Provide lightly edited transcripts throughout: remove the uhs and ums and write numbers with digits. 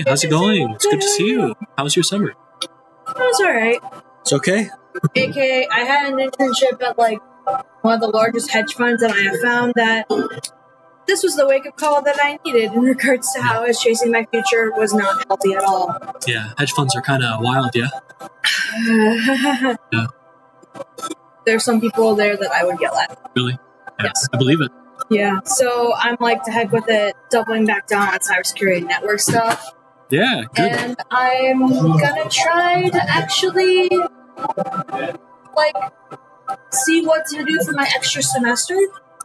how's it going? It's good to see you. How was your summer? It was alright. It's okay? AKA, I had an internship at like one of the largest hedge funds, and I have found that this was the wake-up call that I needed in regards to how I was chasing my future was not healthy at all. Yeah, hedge funds are kind of wild, yeah? Yeah. There's some people there that I would yell at. Really? Yeah, Yes. I believe it. Yeah, so I'm like, to heck with it, doubling back down on cybersecurity and network stuff. Yeah, good. And I'm gonna try to actually, like, see what to do for my extra semester.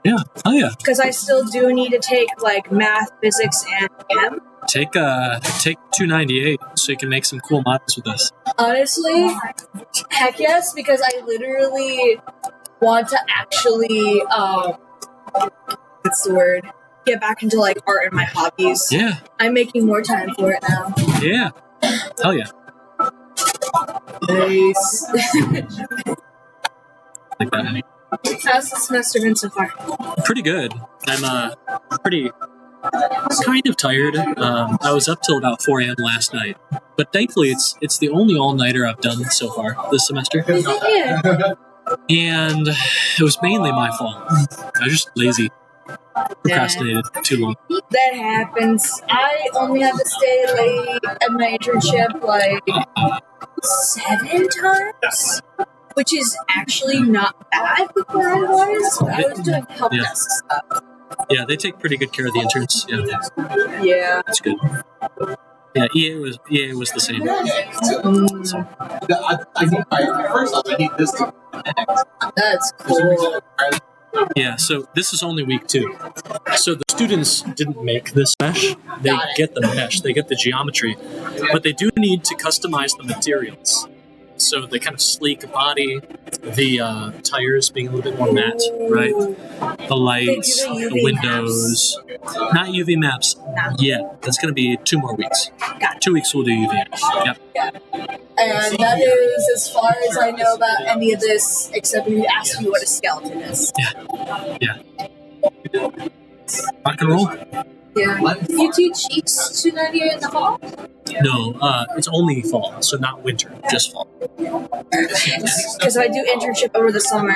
Yeah, oh yeah. Because I still do need to take, like, math, physics, and chem. Take 298 so you can make some cool models with us. Honestly, heck yes, because I literally want to actually, what's the word? Get back into, like, art and my hobbies. Yeah. I'm making more time for it now. Yeah. Hell yeah. Nice. Like that. How's the semester been so far? Pretty good. I'm pretty kind of tired. I was up till about 4 a.m. last night, but thankfully it's the only all-nighter I've done so far this semester, Yeah. and it was mainly my fault. I was just lazy, procrastinated too long. That happens. I only had to stay late at my internship like 7 times, which is actually not bad with where I was. But I was doing help Yeah. desk stuff. Yeah, they take pretty good care of the interns. Yeah, Yeah. that's good. Yeah, EA was the same. So, I need this to connect. That's cool. yeah, so this is only week 2. So the students didn't make this mesh. They get the mesh, they get the geometry, but they do need to customize the materials. So the kind of sleek body, the tires being a little bit more matte, right? The lights, They do the the UV windows. Not UV maps yet. That's going to be 2 more weeks. 2 weeks we'll do UV maps. Yep. And that is as far as I know about any of this, except when you ask me what a skeleton is. Yeah. Rock and roll? Yeah. You teach each 298 in the fall? No, it's only fall, so not winter, just fall. Because if I do internship over the summer,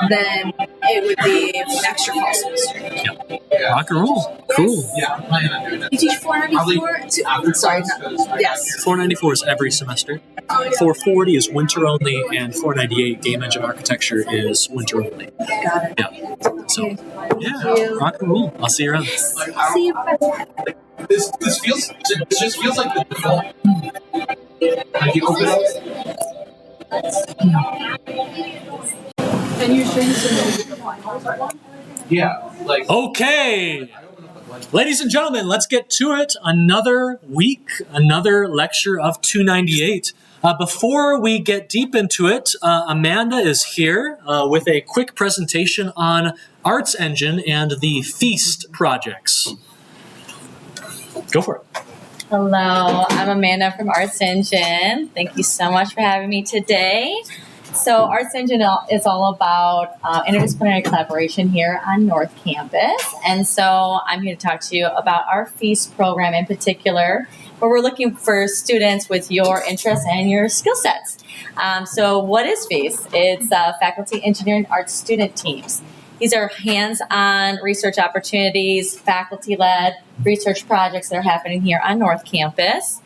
then it would be extra fall semester. Rock and roll. Cool. You teach 494? Sorry, no. Yes. 494 is every semester. 440 is winter only, and 498 game engine architecture is winter only. Got it. Yeah. So, yeah, Thank you. rock and roll. I'll see you around. See you. This just feels like the default. Like you open up. Can you show me some? Yeah, like Okay. Ladies and gentlemen, let's get to it. Another week, another lecture of 298. Before we get deep into it, Amanda is here with a quick presentation on Arts Engine and the Feast projects. Go for it. Hello, I'm Amanda from Arts Engine. Thank you so much for having me today. So Arts Engine is all about interdisciplinary collaboration here on North Campus. And so I'm here to talk to you about our Feast program in particular, where we're looking for students with your interests and your skill sets. So what is Feast? It's faculty, engineering, arts student teams. These are hands-on research opportunities, faculty-led research projects that are happening here on North Campus.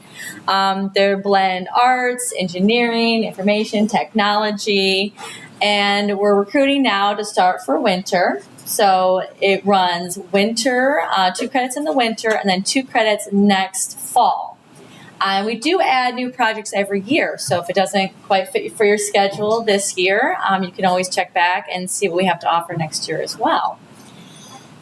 They blend arts, engineering, information, technology, and we're recruiting now to start for winter. So it runs winter, 2 credits in the winter, and then 2 credits next fall. We do add new projects every year, so if it doesn't quite fit for your schedule this year, you can always check back and see what we have to offer next year as well.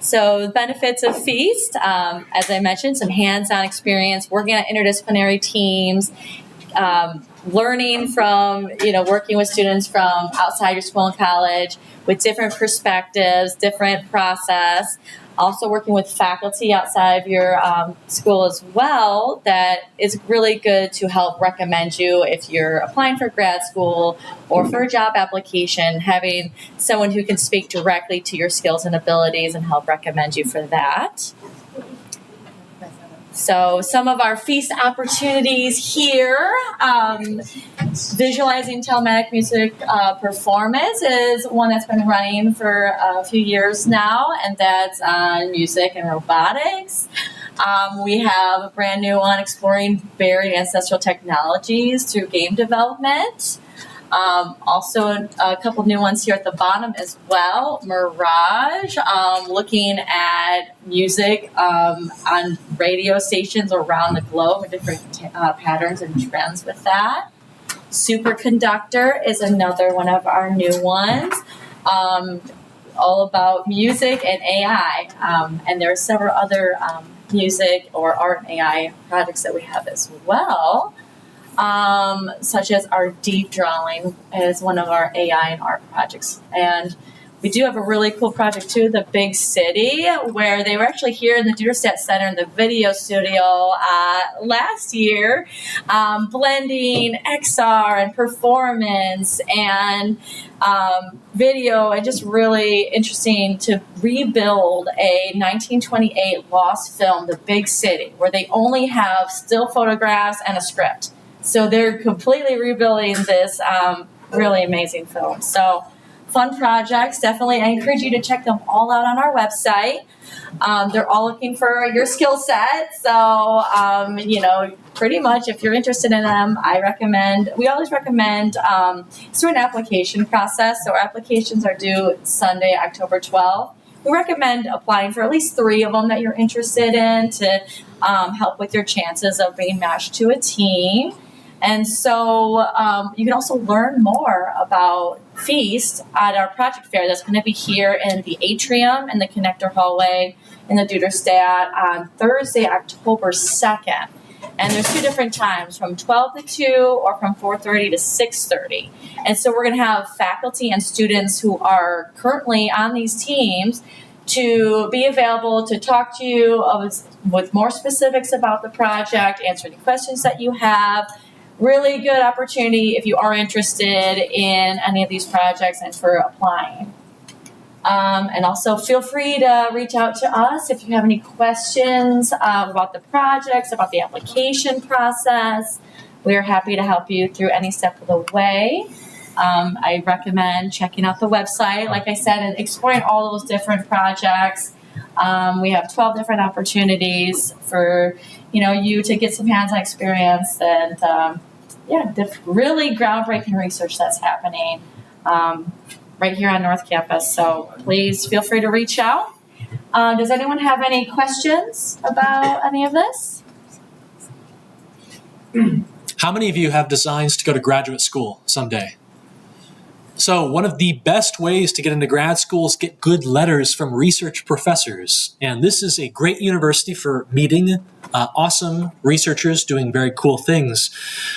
So the benefits of Feast, as I mentioned, some hands-on experience, working on interdisciplinary teams, learning from, working with students from outside your school and college with different perspectives, different process. Also working with faculty outside of your school as well, that is really good to help recommend you if you're applying for grad school or for a job application, having someone who can speak directly to your skills and abilities and help recommend you for that. So some of our feast opportunities here, visualizing telematic music performance is one that's been running for a few years now, and that's on music and robotics. We have a brand new one exploring buried ancestral technologies through game development. Also, a couple new ones here at the bottom as well. Mirage, looking at music on radio stations around the globe and different patterns and trends with that. Superconductor is another one of our new ones, all about music and AI. And there are several other music or art and AI projects that we have as well. Such as our deep drawing is one of our AI and art projects. And we do have a really cool project too, the Big City, where they were actually here in the Duderstadt Center in the video studio last year, blending XR and performance and video, and just really interesting to rebuild a 1928 lost film, The Big City, where they only have still photographs and a script. So they're completely rebuilding this really amazing film. So fun projects. Definitely, I encourage you to check them all out on our website. They're all looking for your skill set. So, pretty much if you're interested in them, we always recommend through an application process. So our applications are due Sunday, October 12th. We recommend applying for at least 3 of them that you're interested in to help with your chances of being matched to a team. And so you can also learn more about Feast at our project fair that's going to be here in the atrium in the connector hallway in the Duderstadt on Thursday, October 2nd. And there's 2 different times, from 12 to 2 or from 4:30 to 6:30. And so we're going to have faculty and students who are currently on these teams to be available to talk to you with more specifics about the project, answer any questions that you have. Really good opportunity if you are interested in any of these projects and for applying. And also feel free to reach out to us if you have any questions about the projects, about the application process. We are happy to help you through any step of the way. I recommend checking out the website, like I said, and exploring all those different projects. We have 12 different opportunities for you to get some hands-on experience and really groundbreaking research that's happening right here on North Campus. So please feel free to reach out. Does anyone have any questions about any of this? How many of you have designs to go to graduate school someday? So one of the best ways to get into grad school is get good letters from research professors. And this is a great university for meeting awesome researchers doing very cool things.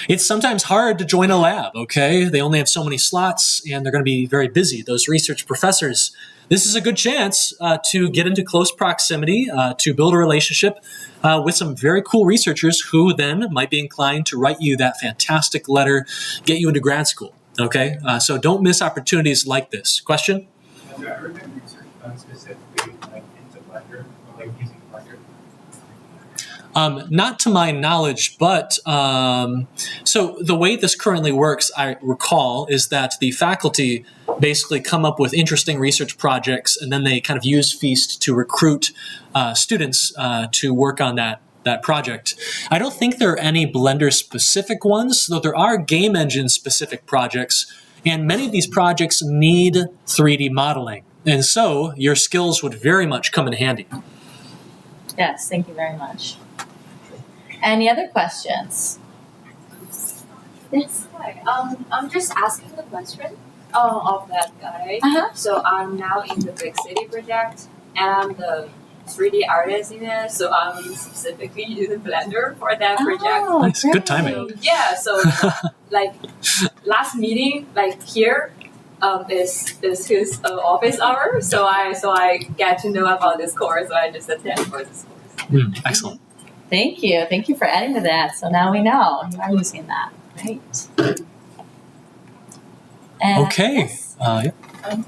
It's sometimes hard to join a lab, okay? They only have so many slots and they're going to be very busy, those research professors. This is a good chance to get into close proximity, to build a relationship with some very cool researchers who then might be inclined to write you that fantastic letter, get you into grad school. Okay, so don't miss opportunities like this. Question? Have you ever been research done specifically into Blender, like using Blender? Not to my knowledge, but so the way this currently works, I recall, is that the faculty basically come up with interesting research projects, and then they kind of use Feast to recruit students to work on that project. I don't think there are any Blender-specific ones, though there are game engine-specific projects, and many of these projects need 3D modeling. And so your skills would very much come in handy. Yes, thank you very much. Any other questions? Yes. Hi. I'm just asking the question of that guy. Uh-huh. So I'm now in the Big City project, and I'm the 3D artist in it. So I'm specifically using Blender for that project. Oh, Nice. Good great. timing. Yeah. So like last meeting, like here, is his office hour. So I get to know about this course. So I just attend for this course. Excellent. Thank you. Thank you for adding to that. So now we know you are using that. Great. And Okay. yes. Yeah.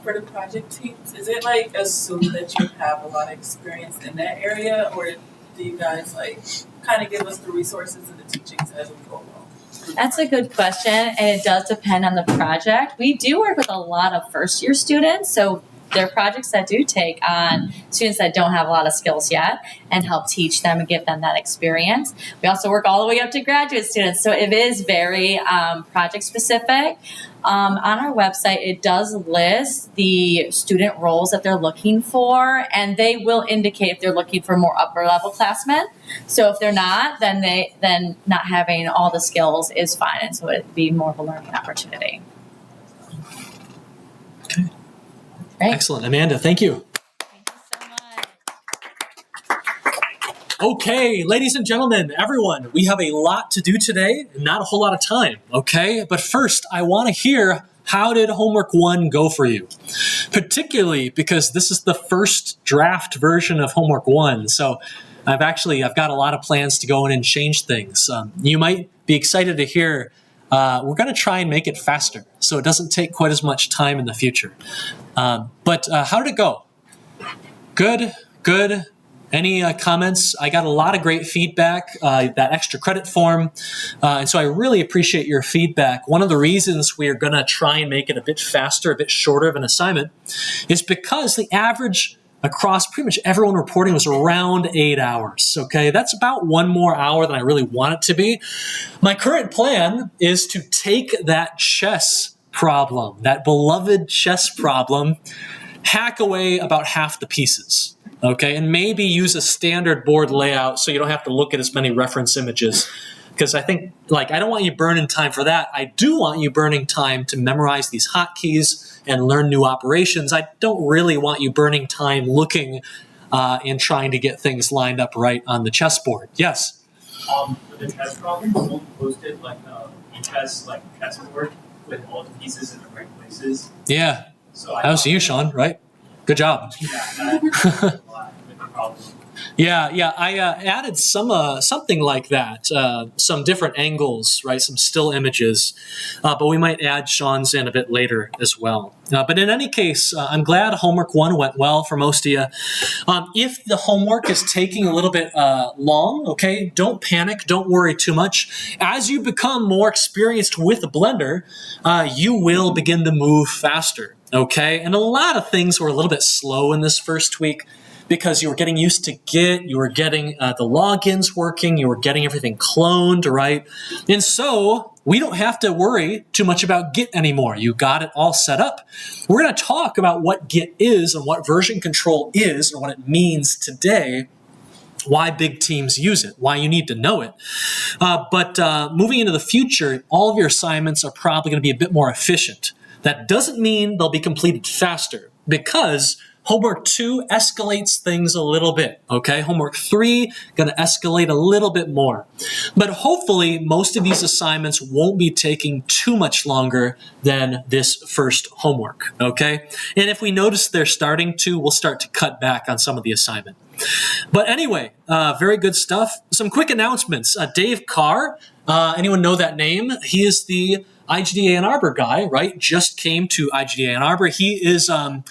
For the project teams, is it like assumed that you have a lot of experience in that area, or do you guys like kind of give us the resources and the teachings as we go along? That's a good question, and it does depend on the project. We do work with a lot of first-year students, so there are projects that do take on students that don't have a lot of skills yet and help teach them and give them that experience. We also work all the way up to graduate students, so it is very project-specific. On our website, it does list the student roles that they're looking for, and they will indicate if they're looking for more upper-level classmen. So if they're not, then not having all the skills is fine, and so it'd be more of a learning opportunity. Okay. Great. Excellent. Amanda, thank you. Thank you so much. Okay, ladies and gentlemen, everyone, we have a lot to do today, not a whole lot of time, okay? But first, I want to hear, how did homework 1 go for you? Particularly because this is the first draft version of homework 1, so I've got a lot of plans to go in and change things. You might be excited to hear we're going to try and make it faster, so it doesn't take quite as much time in the future. But how did it go? Good. Any comments? I got a lot of great feedback, that extra credit form, and so I really appreciate your feedback. One of the reasons we are going to try and make it a bit faster, a bit shorter of an assignment, is because the average across pretty much everyone reporting was around 8 hours, okay? That's about 1 more hour than I really want it to be. My current plan is to take that chess problem, that beloved chess problem, hack away about half the pieces. Okay, and maybe use a standard board layout so you don't have to look at as many reference images. Because I think, I don't want you burning time for that. I do want you burning time to memorize these hotkeys and learn new operations. I don't really want you burning time looking and trying to get things lined up right on the chessboard. Yes? For the chess problem, someone posted a chessboard with all the pieces in the right places. Yeah. So that was you, Sean, right? Good job. Yeah, I added something like that, some different angles, right? Some still images, but we might add Sean's in a bit later as well. But in any case, I'm glad homework 1 went well for most of you. If the homework is taking a little bit long, okay, don't panic, don't worry too much. As you become more experienced with Blender, you will begin to move faster. Okay, and a lot of things were a little bit slow in this first week because you were getting used to Git, you were getting the logins working, you were getting everything cloned, right? And so we don't have to worry too much about Git anymore. You got it all set up. We're going to talk about what Git is and what version control is and what it means today, why big teams use it, why you need to know it. But moving into the future, all of your assignments are probably going to be a bit more efficient. That doesn't mean they'll be completed faster because homework 2 escalates things a little bit, okay? Homework 3 going to escalate a little bit more. But hopefully most of these assignments won't be taking too much longer than this first homework, okay? And if we notice they're starting to, we'll start to cut back on some of the assignment. But anyway, very good stuff. Some quick announcements. Dave Carr, anyone know that name? He is the IGDA Ann Arbor guy, right? Just came to IGDA Ann Arbor. He is the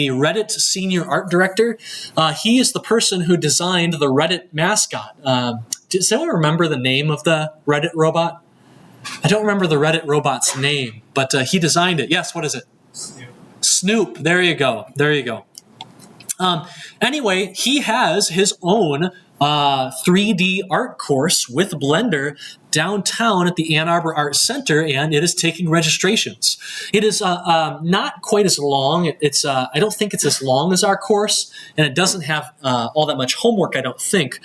Reddit senior art director. He is the person who designed the Reddit mascot. Does anyone remember the name of the Reddit robot? I don't remember the Reddit robot's name, but he designed it. Yes, what is it? Snoop. There you go. Anyway, he has his own 3D art course with Blender downtown at the Ann Arbor Art Center, and it is taking registrations. It is not quite as long. It's I don't think it's as long as our course, and it doesn't have all that much homework, I don't think.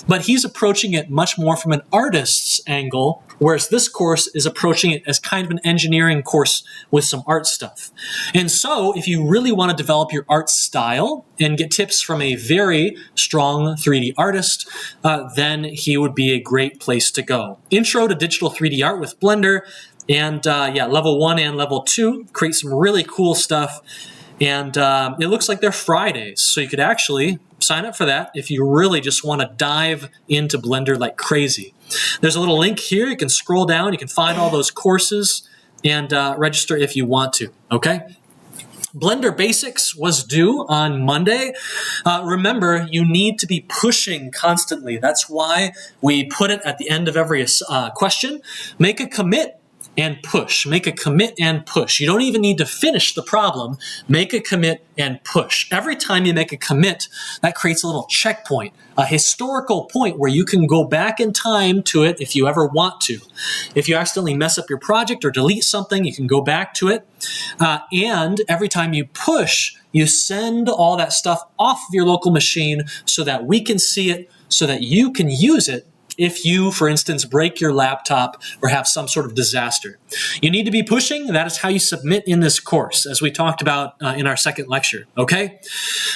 But he's approaching it much more from an artist's angle, whereas this course is approaching it as kind of an engineering course with some art stuff. And so if you really want to develop your art style and get tips from a very strong 3D artist, then he would be a great place to go. Intro to Digital 3D Art with Blender, and level 1 and level 2 create some really cool stuff. And it looks like they're Fridays, so you could actually sign up for that if you really just want to dive into Blender like crazy. There's a little link here. You can scroll down. You can find all those courses and register if you want to, okay? Blender Basics was due on Monday. Remember, you need to be pushing constantly. That's why we put it at the end of every question. Make a commit and push. Make a commit and push. You don't even need to finish the problem. Make a commit and push. Every time you make a commit, that creates a little checkpoint, a historical point where you can go back in time to it if you ever want to. If you accidentally mess up your project or delete something, you can go back to it. And every time you push, you send all that stuff off of your local machine so that we can see it, so that you can use it if you, for instance, break your laptop or have some sort of disaster. You need to be pushing. That is how you submit in this course, as we talked about in our second lecture, okay?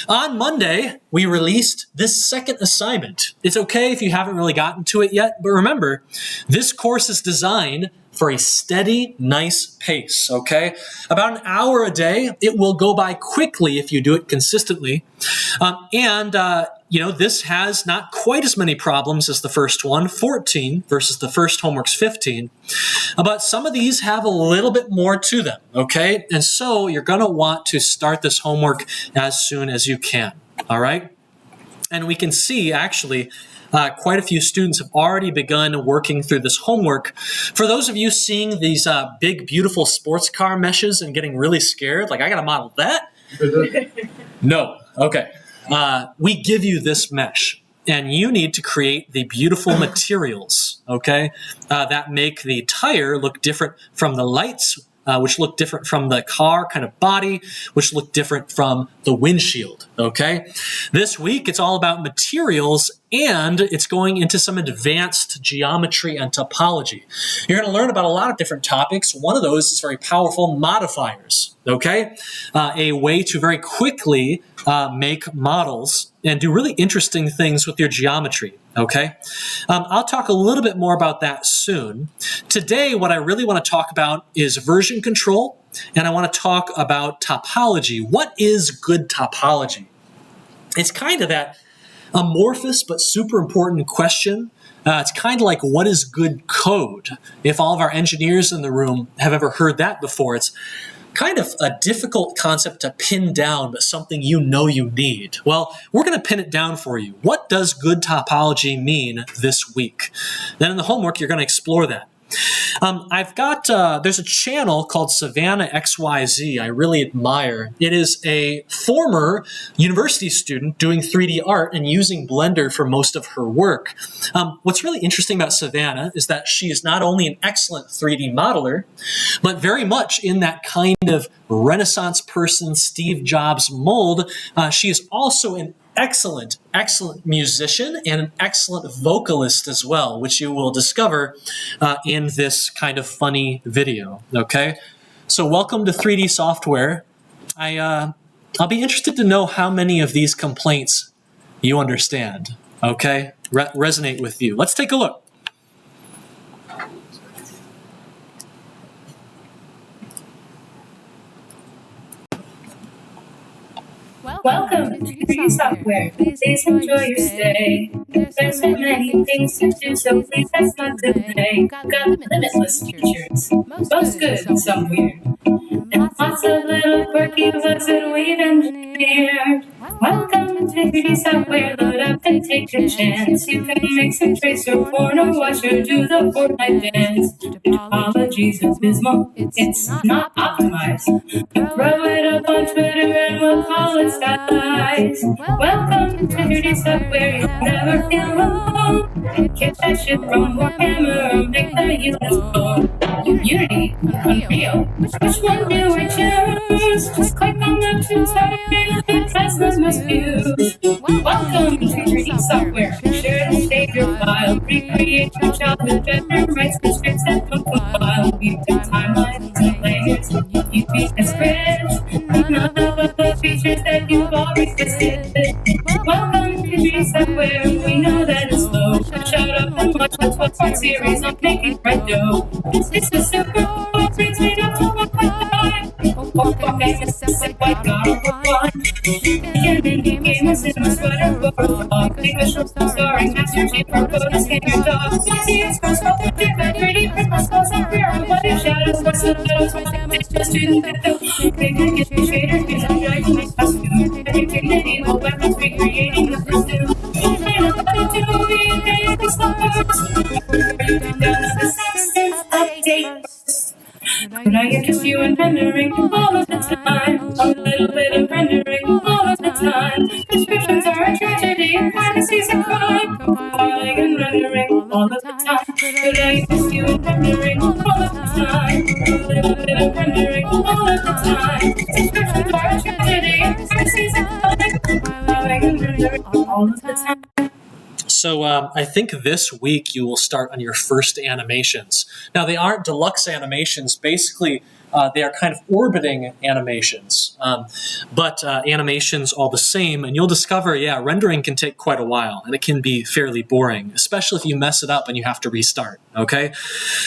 On Monday, we released this second assignment. It's okay if you haven't really gotten to it yet, but remember, this course is designed for a steady, nice pace, okay? About an hour a day. It will go by quickly if you do it consistently. This has not quite as many problems as the first one, 14 versus the first homework's 15. But some of these have a little bit more to them, okay? And so you're going to want to start this homework as soon as you can, all right? And we can see, actually, quite a few students have already begun working through this homework. For those of you seeing these big, beautiful sports car meshes and getting really scared, like, I got to model that? No. Okay. We give you this mesh, and you need to create the beautiful materials, okay, that make the tire look different from the lights, which look different from the car kind of body, which look different from the windshield, okay? This week, it's all about materials, and it's going into some advanced geometry and topology. You're going to learn about a lot of different topics. One of those is very powerful modifiers, okay? A way to very quickly make models and do really interesting things with your geometry, okay? I'll talk a little bit more about that soon. Today, what I really want to talk about is version control, and I want to talk about topology. What is good topology? It's kind of that amorphous but super important question. It's kind of like, what is good code? If all of our engineers in the room have ever heard that before, it's kind of a difficult concept to pin down, but something you know you need. Well, we're going to pin it down for you. What does good topology mean this week? Then in the homework, you're going to explore that. There's a channel called Savannah XYZ I really admire. It is a former university student doing 3D art and using Blender for most of her work. What's really interesting about Savannah is that she is not only an excellent 3D modeler, but very much in that kind of Renaissance person, Steve Jobs mold. She is also an excellent musician and an excellent vocalist as well, which you will discover in this kind of funny video, okay? So welcome to 3D software. I'll be interested to know how many of these complaints you understand, okay? Resonate with you. Let's take a look. Welcome to 3D software. Please enjoy your stay. There's so many things to do, so please let's not delay. Got limitless features, most good and some weird, and lots of little quirky bugs that we've engineered. Welcome to 3D software. Load up and take a chance. You can make some tracer porn or watch her do the Fortnite dance. Topology's abysmal. It's not optimized. Throw it up on Twitter and we'll call it size. Welcome to 3D software. You'll never feel alone. Get that shit from Warhammer or make the units blow. Unity, Unreal. Which one do I choose? Just click on the tutorial and press the must use. Welcome to 3D software. Share and save your file. Recreate your childhood better. Write some scripts that don't compile. We do timelines and layers. You beat the scripts. None of the features that you've always listed. Welcome to 3D software. We know that it's slow. Shut up and watch the 12-part series on making right dough. It's a super cool brings me up to 1.5. Okay, it's a white guy. Gaming gamers in my sweater for a frog. Make a short starring Master Chief for bonus game your dog. EECS for sculpted dip at 3D print my skulls and queer. What if shadows, what's the shadows, what's the student that though? They can get the shader, This is a crime. Compiling and rendering all of the time. Today is you and rendering all of the time. Rendering all of the time. It's perfect for a tragedy. This is a crime. Compiling and rendering all of the time. So I think this week you will start on your first animations. Now, they aren't deluxe animations. Basically, they are kind of orbiting animations, but animations all the same. And you'll discover, rendering can take quite a while, and it can be fairly boring, especially if you mess it up and you have to restart, okay?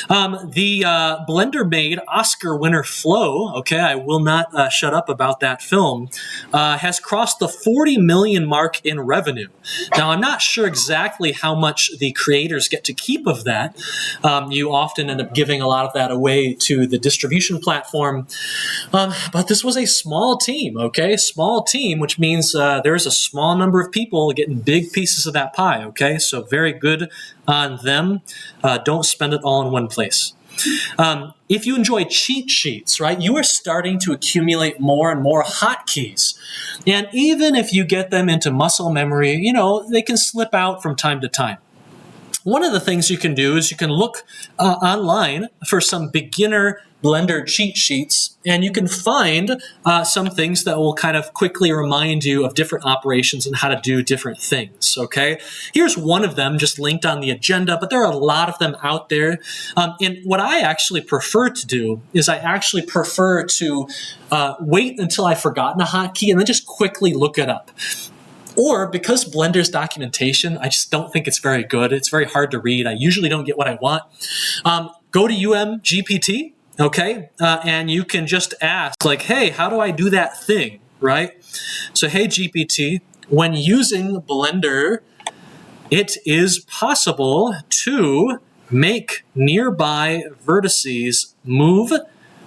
The Blender-made Oscar winner Flow, okay, I will not shut up about that film, has crossed the 40 million mark in revenue. Now, I'm not sure exactly how much the creators get to keep of that. You often end up giving a lot of that away to the distribution platform. But this was a small team, okay? Small team, which means there's a small number of people getting big pieces of that pie, okay? So very good on them. Don't spend it all in one place. If you enjoy cheat sheets, right, you are starting to accumulate more and more hotkeys. And even if you get them into muscle memory, you know, they can slip out from time to time. One of the things you can do is you can look online for some beginner Blender cheat sheets, and you can find some things that will kind of quickly remind you of different operations and how to do different things, okay? Here's one of them just linked on the agenda, but there are a lot of them out there. And what I actually prefer to do is I actually prefer to wait until I've forgotten a hotkey and then just quickly look it up. Or because Blender's documentation, I just don't think it's very good. It's very hard to read. I usually don't get what I want. Go to GPT, okay? And you can just ask, like, hey, how do I do that thing, right? So, hey, GPT, when using Blender, it is possible to make nearby vertices move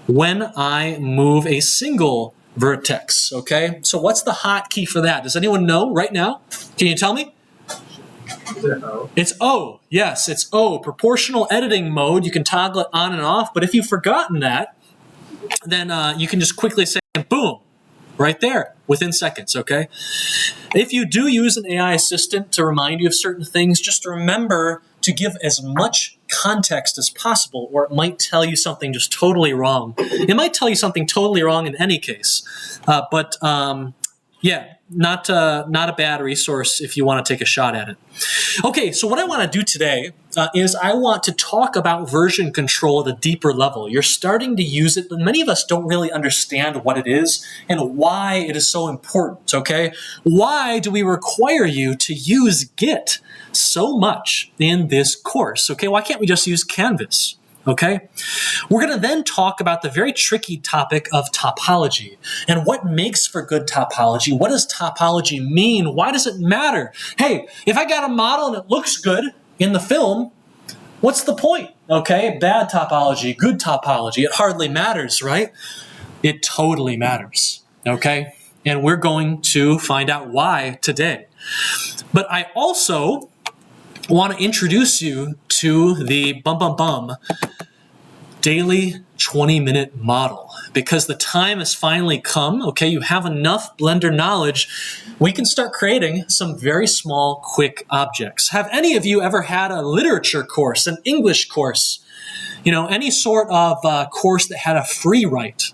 when I move a single vertex, okay? So what's the hotkey for that? Does anyone know right now? Can you tell me? Is it O? It's O. Yes, it's O. Proportional editing mode. You can toggle it on and off, but if you've forgotten that, then you can just quickly say, boom, right there, within seconds, okay? If you do use an AI assistant to remind you of certain things, just remember to give as much context as possible, or it might tell you something just totally wrong. It might tell you something totally wrong in any case, but not a bad resource if you want to take a shot at it. Okay, so what I want to do today is I want to talk about version control at a deeper level. You're starting to use it, but many of us don't really understand what it is and why it is so important, okay? Why do we require you to use Git so much in this course, okay? Why can't we just use Canvas? Okay, we're going to then talk about the very tricky topic of topology and what makes for good topology. What does topology mean? Why does it matter? Hey, if I got a model and it looks good in the film, what's the point? Okay, bad topology, good topology, it hardly matters, right? It totally matters, okay? And we're going to find out why today. But I also want to introduce you to the daily 20-minute model, because the time has finally come, okay? You have enough Blender knowledge. We can start creating some very small, quick objects. Have any of you ever had a literature course, an English course, you know, any sort of course that had a free write?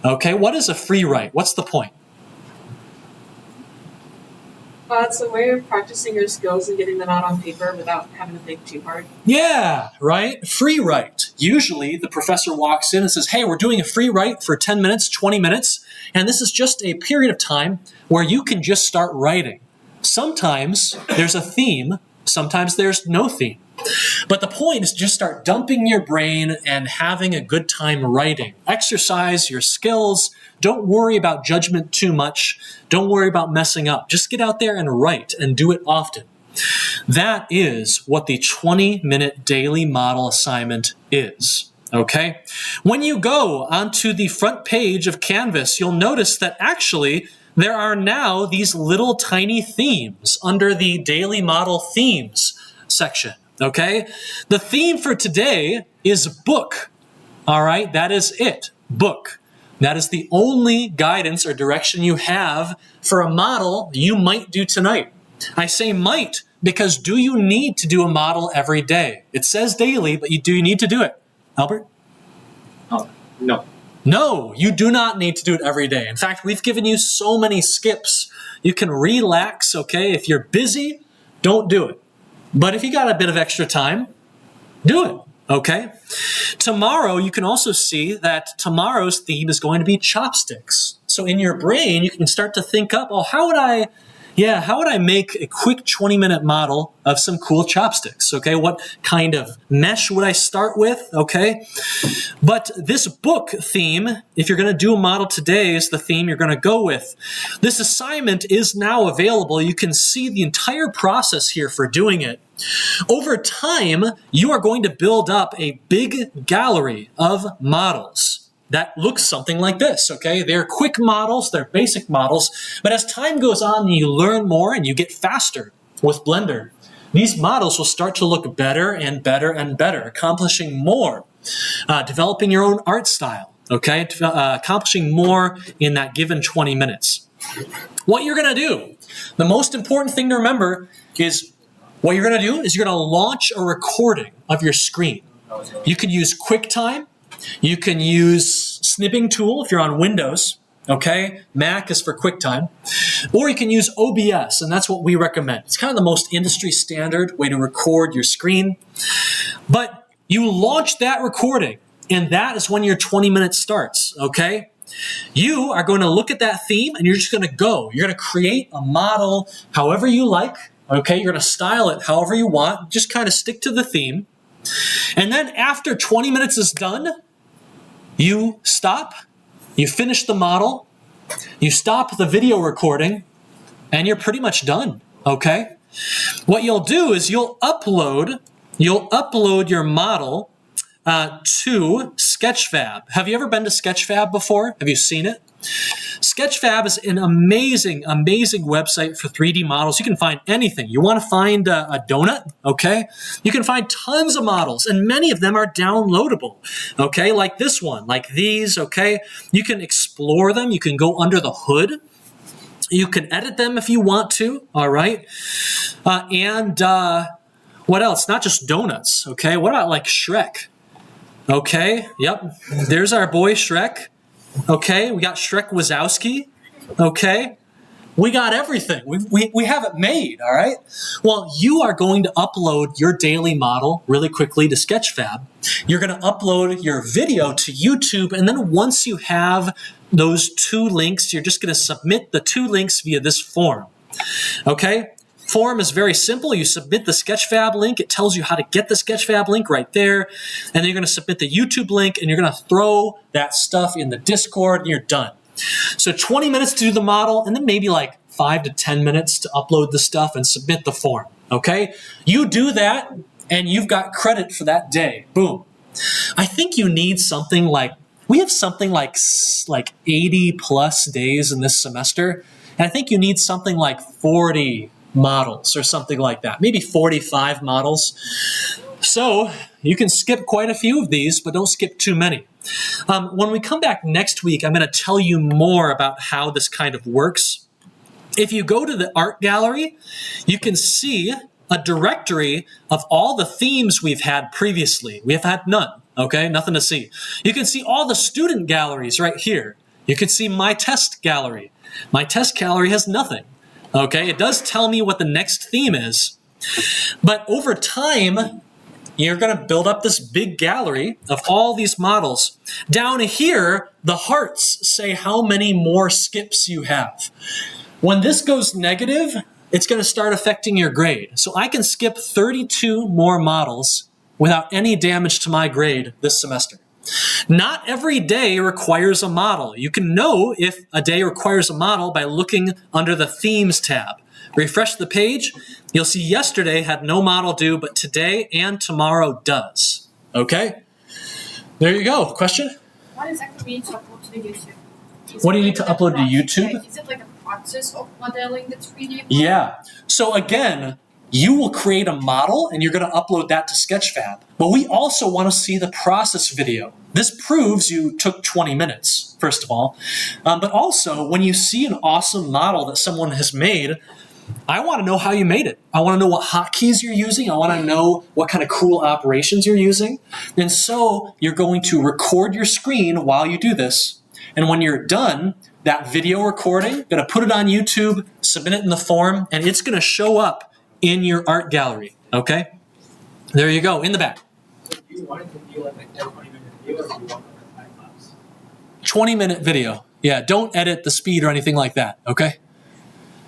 Okay, what is a free write? What's the point? It's a way of practicing your skills and getting them out on paper without having to think too hard. Yeah, right? Free write. Usually the professor walks in and says, hey, we're doing a free write for 10 minutes, 20 minutes, and this is just a period of time where you can just start writing. Sometimes there's a theme, sometimes there's no theme. But the point is to just start dumping your brain and having a good time writing. Exercise your skills. Don't worry about judgment too much. Don't worry about messing up. Just get out there and write and do it often. That is what the 20-minute daily model assignment is. Okay? When you go onto the front page of Canvas, you'll notice that actually there are now these little tiny themes under the daily model themes section. Okay? The theme for today is book. All right? That is it. Book. That is the only guidance or direction you have for a model you might do tonight. I say might because do you need to do a model every day? It says daily, but do you need to do it? Albert? Oh, no. No, you do not need to do it every day. In fact, we've given you so many skips. You can relax, okay? If you're busy, don't do it. But if you got a bit of extra time, do it, okay? Tomorrow, you can also see that tomorrow's theme is going to be chopsticks. So in your brain, you can start to think up, oh, how would I make a quick 20-minute model of some cool chopsticks, okay? What kind of mesh would I start with, okay? But this book theme, if you're going to do a model today, is the theme you're going to go with. This assignment is now available. You can see the entire process here for doing it. Over time, you are going to build up a big gallery of models that looks something like this, okay? They're quick models, they're basic models, but as time goes on, you learn more and you get faster with Blender. These models will start to look better and better and better, accomplishing more, developing your own art style, okay? Accomplishing more in that given 20 minutes. What you're gonna do, the most important thing to remember is what you're gonna do is you're gonna launch a recording of your screen. You can use QuickTime. You can use snipping tool if you're on Windows, okay? Mac is for QuickTime. Or you can use OBS, and that's what we recommend. It's kind of the most industry standard way to record your screen. But you launch that recording, and that is when your 20 minutes starts, okay? You are going to look at that theme, and you're just going to go. You're going to create a model however you like, okay? You're going to style it however you want. Just kind of stick to the theme. And then after 20 minutes is done, you stop, you finish the model, you stop the video recording, and you're pretty much done, okay? What you'll do is you'll upload your model to Sketchfab. Have you ever been to Sketchfab before? Have you seen it? Sketchfab is an amazing, amazing website for 3D models. You can find anything. You want to find a donut, okay? You can find tons of models, and many of them are downloadable, okay? Like this one, like these, okay? You can explore them. You can go under the hood. You can edit them if you want to, all right? What else? Not just donuts, okay? What about like Shrek? Okay, yep. There's our boy Shrek. Okay, we got Shrek Wazowski. Okay, we got everything. We have it made, all right? Well, you are going to upload your daily model really quickly to Sketchfab. You're going to upload your video to YouTube, and then once you have those 2 links, you're just going to submit the 2 links via this form. Okay? Form is very simple. You submit the Sketchfab link. It tells you how to get the Sketchfab link right there. And then you're going to submit the YouTube link, and you're going to throw that stuff in the Discord, and you're done. So 20 minutes to do the model, and then maybe like 5 to 10 minutes to upload the stuff and submit the form. Okay? You do that, and you've got credit for that day. Boom. I think you need something like, we have something like 80 plus days in this semester, and I think you need something like 40 models or something like that, maybe 45 models. So you can skip quite a few of these, but don't skip too many. When we come back next week, I'm going to tell you more about how this kind of works. If you go to the art gallery, you can see a directory of all the themes we've had previously. We have had none, okay? Nothing to see. You can see all the student galleries right here. You can see my test gallery. My test gallery has nothing. Okay, it does tell me what the next theme is, but over time, you're going to build up this big gallery of all these models. Down here, the hearts say how many more skips you have. When this goes negative, it's going to start affecting your grade. So I can skip 32 more models without any damage to my grade this semester. Not every day requires a model. You can know if a day requires a model by looking under the Themes tab. Refresh the page. You'll see yesterday had no model due, but today and tomorrow does. Okay? There you go. Question? What exactly do we need to upload to the YouTube? What do you need to upload to YouTube? Is it like a process of modeling the 3D? Yeah. So again, you will create a model and you're going to upload that to Sketchfab. But we also want to see the process video. This proves you took 20 minutes, first of all. But also, when you see an awesome model that someone has made, I want to know how you made it. I want to know what hotkeys you're using. I want to know what kind of cool operations you're using. And so you're going to record your screen while you do this. And when you're done, that video recording, going to put it on YouTube, submit it in the form, and it's going to show up in your art gallery. Okay? There you go, in the back. Do you want it to be like a 20-minute video, or do you want like a time lapse? 20-minute video. Yeah, don't edit the speed or anything like that. Okay?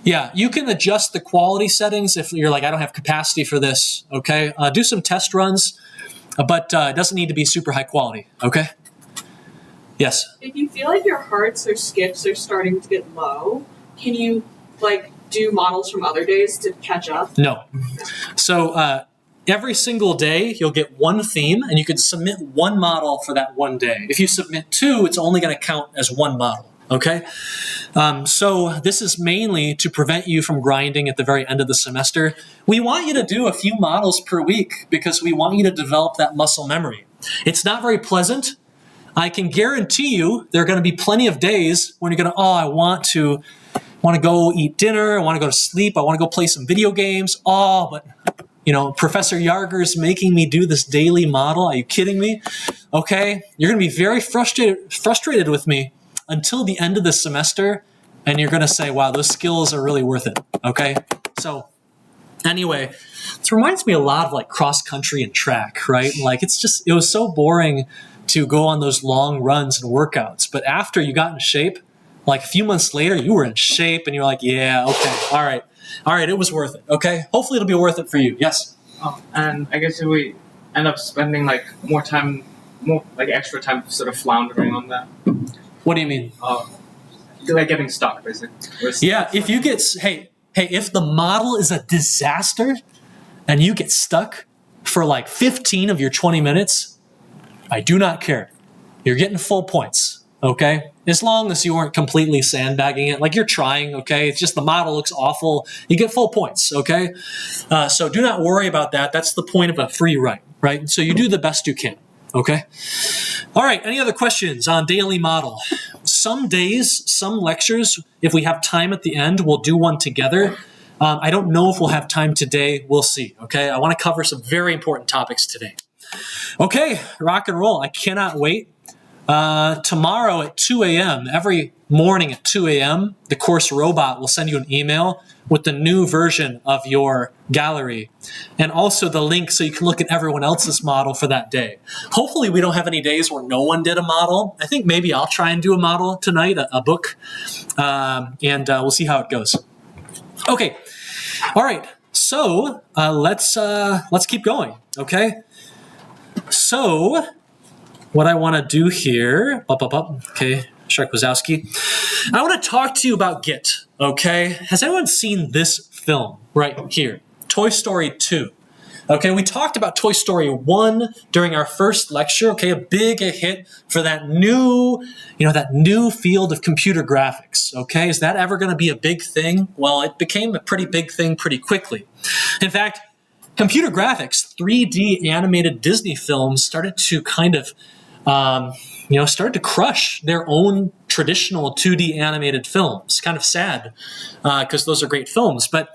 Yeah, you can adjust the quality settings if you're like, I don't have capacity for this, okay? Do some test runs, but it doesn't need to be super high quality, okay? Yes? If you feel like your hearts or skips are starting to get low, can you, like, do models from other days to catch up? No. So every single day, you'll get one theme, and you can submit one model for that one day. If you submit two, it's only going to count as one model. Okay, so this is mainly to prevent you from grinding at the very end of the semester. We want you to do a few models per week because we want you to develop that muscle memory. It's not very pleasant. I can guarantee you there are going to be plenty of days when you're going to, I want to go eat dinner, I want to go to sleep, I want to go play some video games. But Professor Yarger's making me do this daily model. Are you kidding me? Okay, you're going to be very frustrated with me until the end of the semester, and you're going to say, wow, those skills are really worth it, okay? So anyway, this reminds me a lot of like cross country and track, right? Like it was so boring to go on those long runs and workouts, but after you got in shape, like a few months later, you were in shape and you're like, yeah, okay, all right, it was worth it, okay? Hopefully it'll be worth it for you, yes? And I guess if we end up spending like more extra time sort of floundering on that. What do you mean? Like getting stuck, basically. Yeah, if you get, if the model is a disaster and you get stuck for like 15 of your 20 minutes, I do not care. You're getting full points, okay? As long as you weren't completely sandbagging it, like you're trying, okay? It's just the model looks awful. You get full points, okay? So do not worry about that. That's the point of a free write, right? So you do the best you can. Okay. All right. Any other questions on daily model? Some days, some lectures, if we have time at the end, we'll do one together. I don't know if we'll have time today. We'll see. Okay. I want to cover some very important topics today. Okay. Rock and roll. I cannot wait. Tomorrow at 2 a.m., every morning at 2 a.m., the course robot will send you an email with the new version of your gallery and also the link so you can look at everyone else's model for that day. Hopefully we don't have any days where no one did a model. I think maybe I'll try and do a model tonight, a book, and we'll see how it goes. Okay. All right. So let's keep going. Okay. So what I want to do here, okay, Shrek Wazowski, I want to talk to you about Git, okay? Has anyone seen this film right here? Toy Story 2. Okay, we talked about Toy Story 1 during our first lecture, okay, a big hit for that new field of computer graphics, okay? Is that ever going to be a big thing? Well, it became a pretty big thing pretty quickly. In fact, computer graphics, 3D animated Disney films started to kind of started to crush their own traditional 2D animated films. Kind of sad because those are great films. But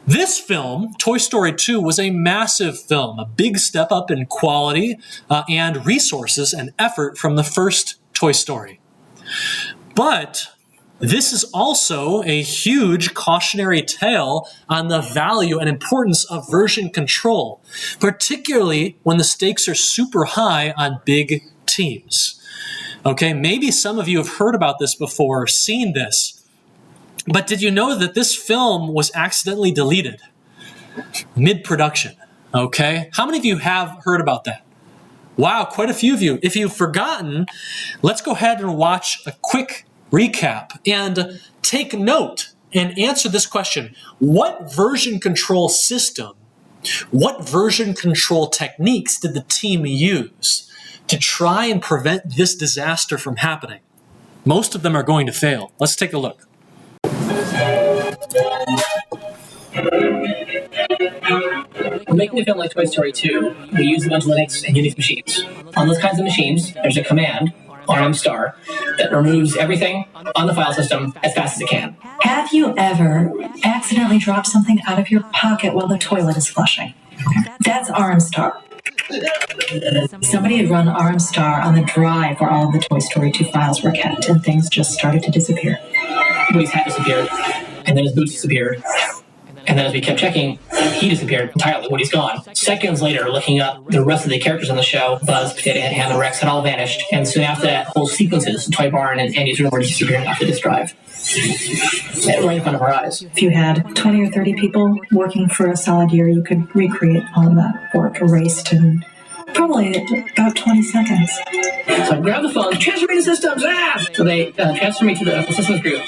this film, Toy Story 2, was a massive film, a big step up in quality and resources and effort from the first Toy Story. But this is also a huge cautionary tale on the value and importance of version control, particularly when the stakes are super high on big teams. Okay, maybe some of you have heard about this before or seen this, but did you know that this film was accidentally deleted mid-production? Okay, how many of you have heard about that? Wow, quite a few of you. If you've forgotten, let's go ahead and watch a quick recap and take note and answer this question. What version control system, what version control techniques did the team use to try and prevent this disaster from happening? Most of them are going to fail. Let's take a look. We're making a film like Toy Story 2. We use a bunch of Linux and Unix machines. On those kinds of machines, there's a command RM star that removes everything on the file system as fast as it can. Have you ever accidentally dropped something out of your pocket while the toilet is flushing? That's RM Star. Somebody had run RM Star on the drive where all of the Toy Story 2 files were kept, and things just started to disappear. Woody's hat disappeared, and then his boots disappeared. And then as we kept checking, he disappeared entirely. Woody's gone. Seconds later, looking up, the rest of the characters on the show, Buzz, Potato Head, Ham, and Rex, had all vanished. And soon after that, whole sequences, Toy Barn and Andy's room were disappearing off the disk drive. Right in front of our eyes. If you had 20 or 30 people working for a solid year, you could recreate all that work erased in probably about 20 seconds. So I grabbed the phone, transfer me to systems, So they transferred me to the systems group.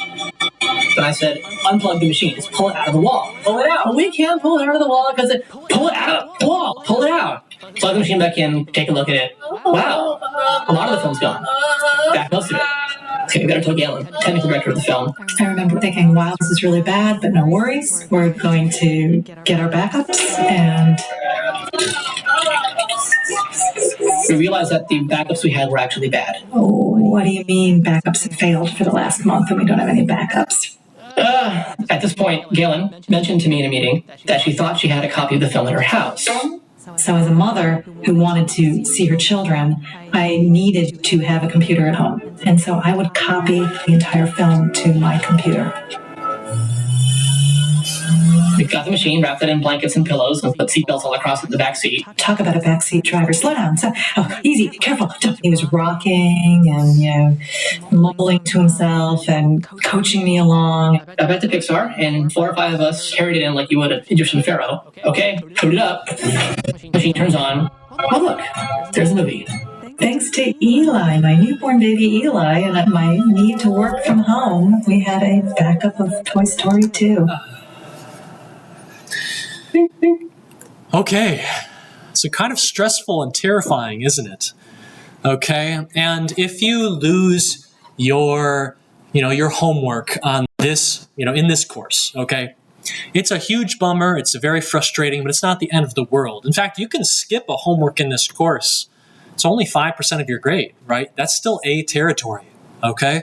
And I said, unplug the machine, just pull it out of the wall. Pull it out. Well, we can't pull it out of the wall because pull it out of the wall. Pull it out. Plug the machine back in, take a look at it. Wow, a lot of the film's gone. Back most of it. Okay, we better tell Galen, technical director of the film. I remember thinking, wow, this is really bad, but no worries. We're going to get our backups and... We realized that the backups we had were actually bad. Oh, what do you mean backups have failed for the last month and we don't have any backups? At this point, Galen mentioned to me in a meeting that she thought she had a copy of the film in her house. So as a mother who wanted to see her children, I needed to have a computer at home. And so I would copy the entire film to my computer. We got the machine, wrapped it in blankets and pillows, and put seatbelts all across the back seat. Talk about a backseat driver. Slow down. Easy. Careful. He was rocking and, mumbling to himself and coaching me along. I bet to Pixar, and 4 or 5 of us carried it in like you would an Egyptian pharaoh. Okay, boot it up. Machine turns on. Oh, look. There's the movie. Thanks to Eli, my newborn baby Eli, and my need to work from home, we had a backup of Toy Story 2. Okay, so kind of stressful and terrifying, isn't it? Okay, and if you lose your homework on this, in this course, okay, it's a huge bummer. It's very frustrating, but it's not the end of the world. In fact, you can skip a homework in this course. It's only 5% of your grade, right? That's still A territory, okay?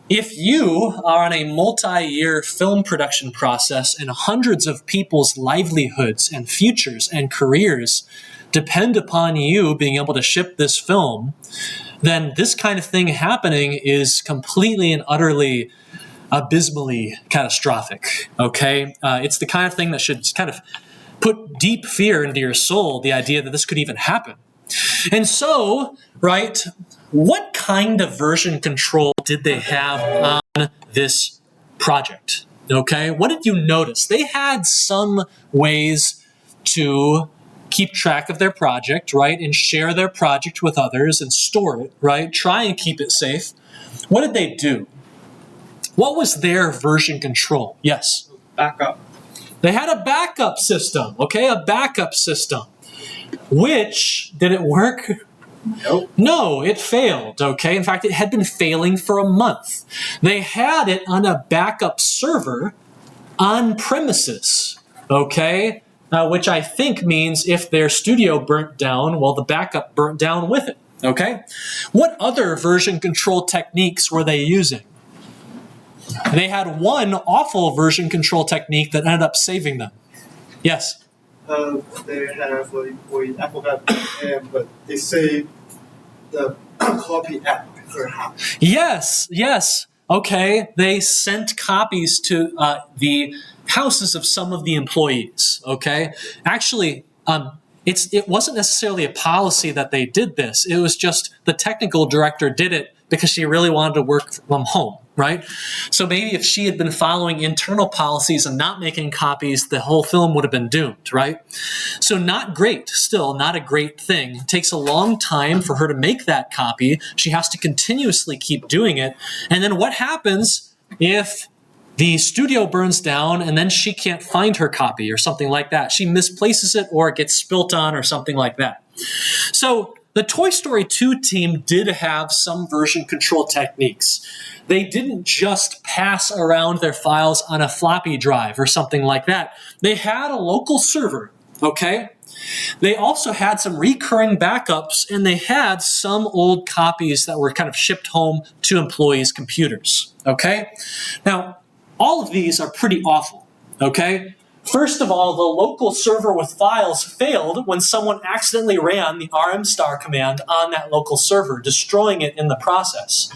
If you are on a multi-year film production process and hundreds of people's livelihoods and futures and careers depend upon you being able to ship this film, then this kind of thing happening is completely and utterly abysmally catastrophic, okay? It's the kind of thing that should kind of put deep fear into your soul, the idea that this could even happen. And so, right, what kind of version control did they have on this project? Okay, what did you notice? They had some ways to keep track of their project, right, and share their project with others and store it, right, try and keep it safe. What did they do? What was their version control? Yes? Backup. They had a backup system, okay, a backup system. Which, did it work? Nope. No, it failed, okay? In fact, it had been failing for a month. They had it on a backup server on premises, okay? Which I think means if their studio burnt down, well, the backup burnt down with it, okay? What other version control techniques were they using? They had one awful version control technique that ended up saving them. Yes? They have, I forgot the name, but they say the copy app perhaps. Yes. Okay, they sent copies to the houses of some of the employees, okay? Actually, it wasn't necessarily a policy that they did this. It was just the technical director did it because she really wanted to work from home, right? So maybe if she had been following internal policies and not making copies, the whole film would have been doomed, right? So not great, still not a great thing. It takes a long time for her to make that copy. She has to continuously keep doing it. And then what happens if the studio burns down and then she can't find her copy or something like that? She misplaces it or it gets spilt on or something like that. So the Toy Story 2 team did have some version control techniques. They didn't just pass around their files on a floppy drive or something like that. They had a local server, okay? They also had some recurring backups, and they had some old copies that were kind of shipped home to employees' computers, okay? Now, all of these are pretty awful, okay? First of all, the local server with files failed when someone accidentally ran the rmstar command on that local server, destroying it in the process.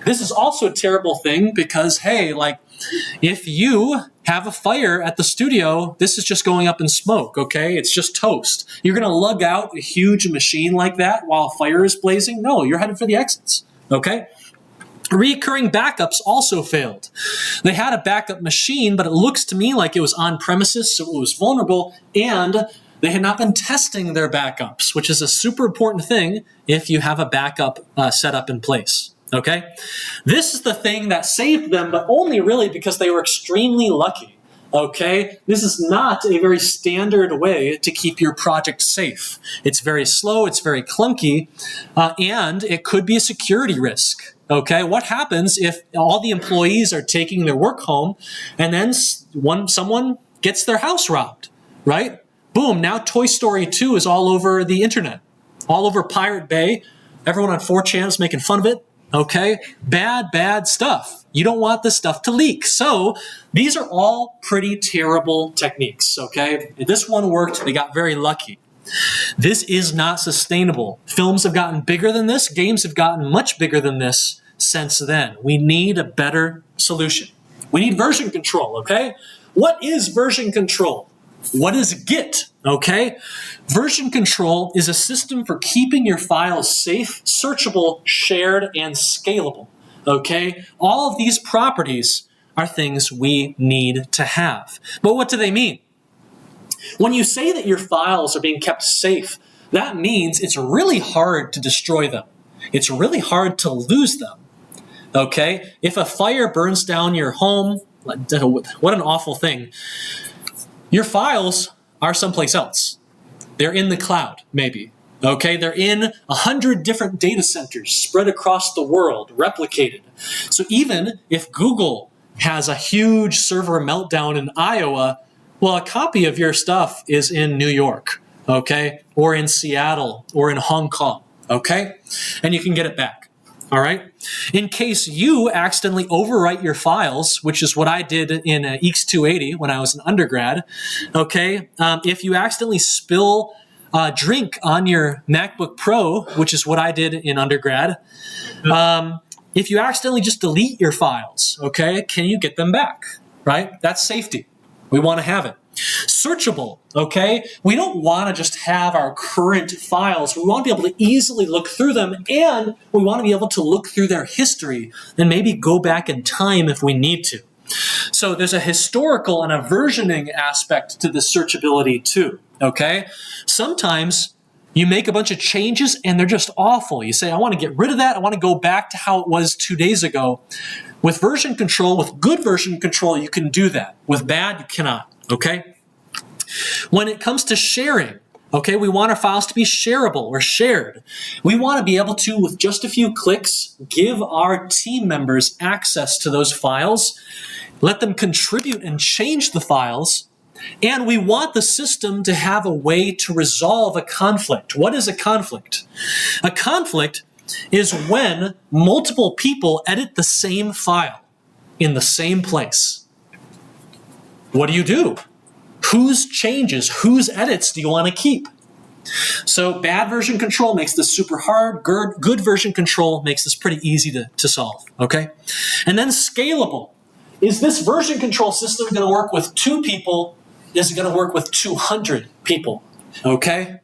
This is also a terrible thing because, hey, like, if you have a fire at the studio, this is just going up in smoke, okay? It's just toast. You're going to lug out a huge machine like that while a fire is blazing? No, you're headed for the exits, okay? Recurring backups also failed. They had a backup machine, but it looks to me like it was on premises, so it was vulnerable, and they had not been testing their backups, which is a super important thing if you have a backup set up in place. Okay? This is the thing that saved them, but only really because they were extremely lucky. Okay? This is not a very standard way to keep your project safe. It's very slow, it's very clunky, and it could be a security risk. Okay, what happens if all the employees are taking their work home and then someone gets their house robbed, right? Boom, now Toy Story 2 is all over the internet, all over Pirate Bay. Everyone on 4chan is making fun of it, okay? Bad stuff. You don't want this stuff to leak. So these are all pretty terrible techniques, okay? If this one worked, they got very lucky. This is not sustainable. Films have gotten bigger than this. Games have gotten much bigger than this since then. We need a better solution. We need version control, okay? What is version control? What is Git, okay? Version control is a system for keeping your files safe, searchable, shared, and scalable, okay? All of these properties are things we need to have. But what do they mean? When you say that your files are being kept safe, that means it's really hard to destroy them. It's really hard to lose them. Okay? If a fire burns down your home, what an awful thing. Your files are someplace else. They're in the cloud, maybe. Okay? They're in 100 different data centers spread across the world, replicated. So even if Google has a huge server meltdown in Iowa, well, a copy of your stuff is in New York, okay? Or in Seattle, or in Hong Kong, okay? And you can get it back, all right? In case you accidentally overwrite your files, which is what I did in EECS 280 when I was an undergrad, okay? If you accidentally spill drink on your MacBook Pro, which is what I did in undergrad, if you accidentally just delete your files, okay, can you get them back, right? That's safety. We want to have it. Searchable, okay? We don't want to just have our current files. We want to be able to easily look through them, and we want to be able to look through their history and maybe go back in time if we need to. So there's a historical and a versioning aspect to the searchability too, okay? Sometimes you make a bunch of changes and they're just awful. You say, I want to get rid of that. I want to go back to how it was 2 days ago. With version control, with good version control, you can do that. With bad, you cannot, okay? When it comes to sharing, okay, we want our files to be shareable or shared. We want to be able to, with just a few clicks, give our team members access to those files, let them contribute and change the files, and we want the system to have a way to resolve a conflict. What is a conflict? A conflict is when multiple people edit the same file in the same place. What do? Whose changes, whose edits do you want to keep? So bad version control makes this super hard. Good version control makes this pretty easy to solve, okay? And then scalable. Is this version control system going to work with 2 people? Is it going to work with 200 people, okay?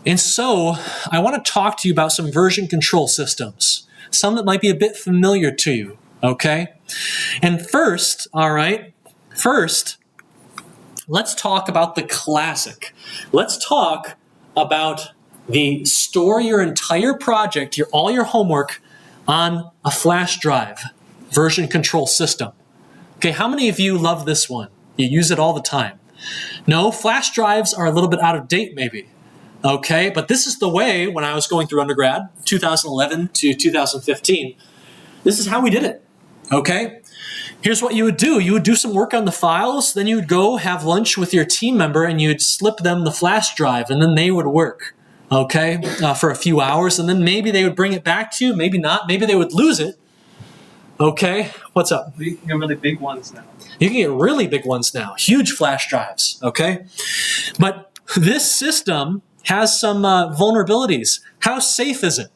And so I want to talk to you about some version control systems, some that might be a bit familiar to you, okay? And first, all right, let's talk about the classic. Let's talk about the store your entire project, all your homework on a flash drive version control system. Okay, how many of you love this one? You use it all the time. No, flash drives are a little bit out of date maybe. Okay, but this is the way when I was going through undergrad, 2011 to 2015, this is how we did it. Okay? Here's what you would do. You would do some work on the files, then you would go have lunch with your team member and you'd slip them the flash drive and then they would work, okay, for a few hours, and then maybe they would bring it back to you, maybe not, maybe they would lose it. Okay, what's up? You can get really big ones now. You can get really big ones now, huge flash drives, okay? But this system has some vulnerabilities. How safe is it?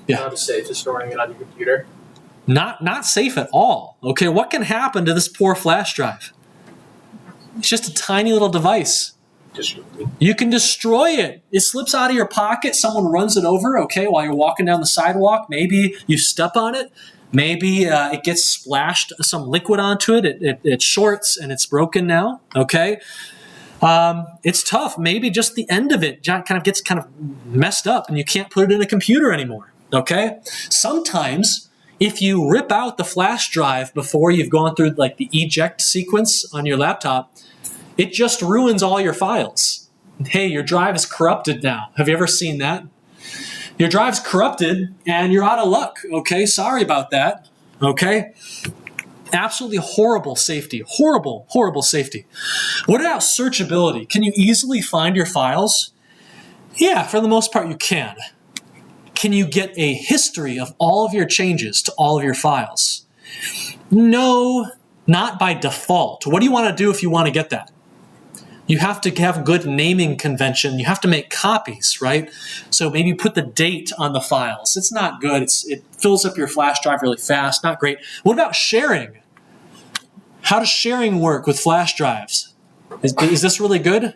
Yeah. Not safe as storing it on your computer. Not safe at all. Okay, what can happen to this poor flash drive? It's just a tiny little device. You can destroy it. It slips out of your pocket. Someone runs it over, okay, while you're walking down the sidewalk. Maybe you step on it. Maybe it gets splashed some liquid onto it. It shorts and it's broken now, okay? It's tough. Maybe just the end of it kind of gets messed up and you can't put it in a computer anymore, okay? Sometimes if you rip out the flash drive before you've gone through like the eject sequence on your laptop, it just ruins all your files. Hey, your drive is corrupted now. Have you ever seen that? Your drive's corrupted and you're out of luck, okay? Sorry about that, okay? Absolutely horrible safety. Horrible, horrible safety. What about searchability? Can you easily find your files? Yeah, for the most part you can. Can you get a history of all of your changes to all of your files? No, not by default. What do you want to do if you want to get that? You have to have good naming convention. You have to make copies, right? So maybe put the date on the files. It's not good. It fills up your flash drive really fast. Not great. What about sharing? How does sharing work with flash drives? Is this really good?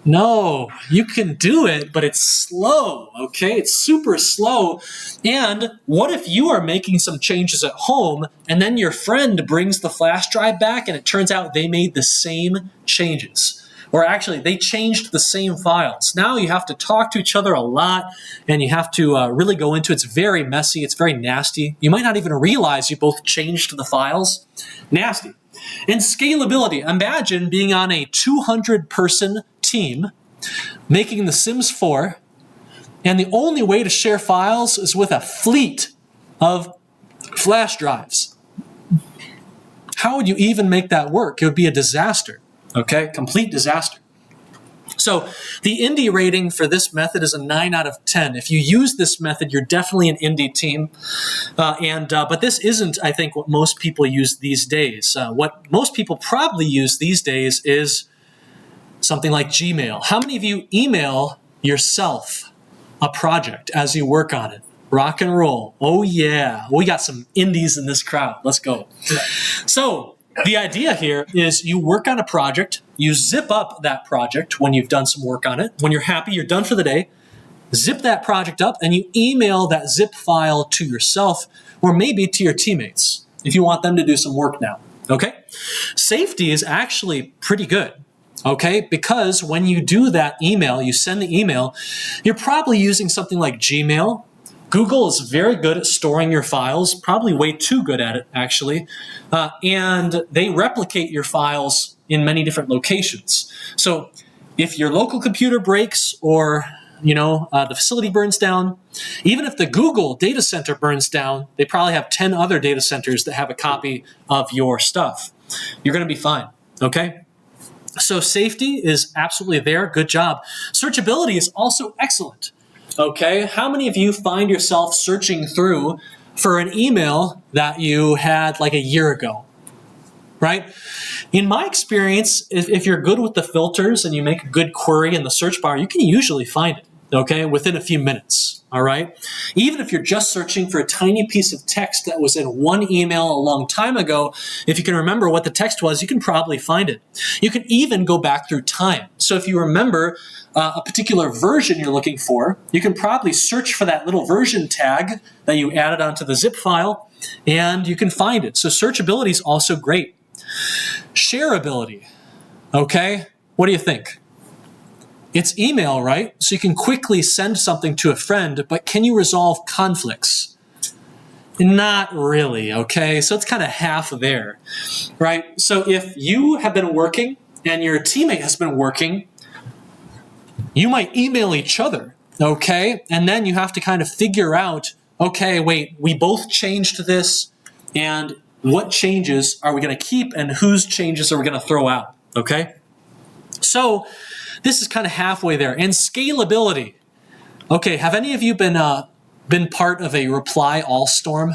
No, you can do it, but it's slow, okay? It's super slow. And what if you are making some changes at home and then your friend brings the flash drive back and it turns out they made the same changes? Or actually, they changed the same files. Now you have to talk to each other a lot and you have to really go into it. It's very messy. It's very nasty. You might not even realize you both changed the files. Nasty. And scalability. Imagine being on a 200-person team making The Sims 4, and the only way to share files is with a fleet of flash drives. How would you even make that work? It would be a disaster, okay? Complete disaster. So the indie rating for this method is a 9 out of 10. If you use this method, you're definitely an indie team. But this isn't, I think, what most people use these days. What most people probably use these days is something like Gmail. How many of you email yourself a project as you work on it? Rock and roll. Oh yeah, we got some indies in this crowd. Let's go. So the idea here is you work on a project, you zip up that project when you've done some work on it. When you're happy, you're done for the day, zip that project up and you email that zip file to yourself or maybe to your teammates if you want them to do some work now, okay? Safety is actually pretty good. Okay, because when you do that email, you send the email, you're probably using something like Gmail. Google is very good at storing your files, probably way too good at it, actually. And they replicate your files in many different locations. So if your local computer breaks or the facility burns down, even if the Google data center burns down, they probably have 10 other data centers that have a copy of your stuff. You're going to be fine, okay? So safety is absolutely there. Good job. Searchability is also excellent. Okay, how many of you find yourself searching through for an email that you had like a year ago? Right? In my experience, if you're good with the filters and you make a good query in the search bar, you can usually find it, okay, within a few minutes. All right? Even if you're just searching for a tiny piece of text that was in one email a long time ago, if you can remember what the text was, you can probably find it. You can even go back through time. So if you remember a particular version you're looking for, you can probably search for that little version tag that you added onto the zip file, and you can find it. So searchability is also great. Shareability, okay? What do you think? It's email, right? So you can quickly send something to a friend, but can you resolve conflicts? Not really, okay? So it's kind of half there, right? So if you have been working and your teammate has been working, you might email each other okay? And then you have to kind of figure out, okay, wait, we both changed this, and what changes are we going to keep and whose changes are we going to throw out, okay? So this is kind of halfway there. And scalability. Okay, have any of you been part of a reply all storm?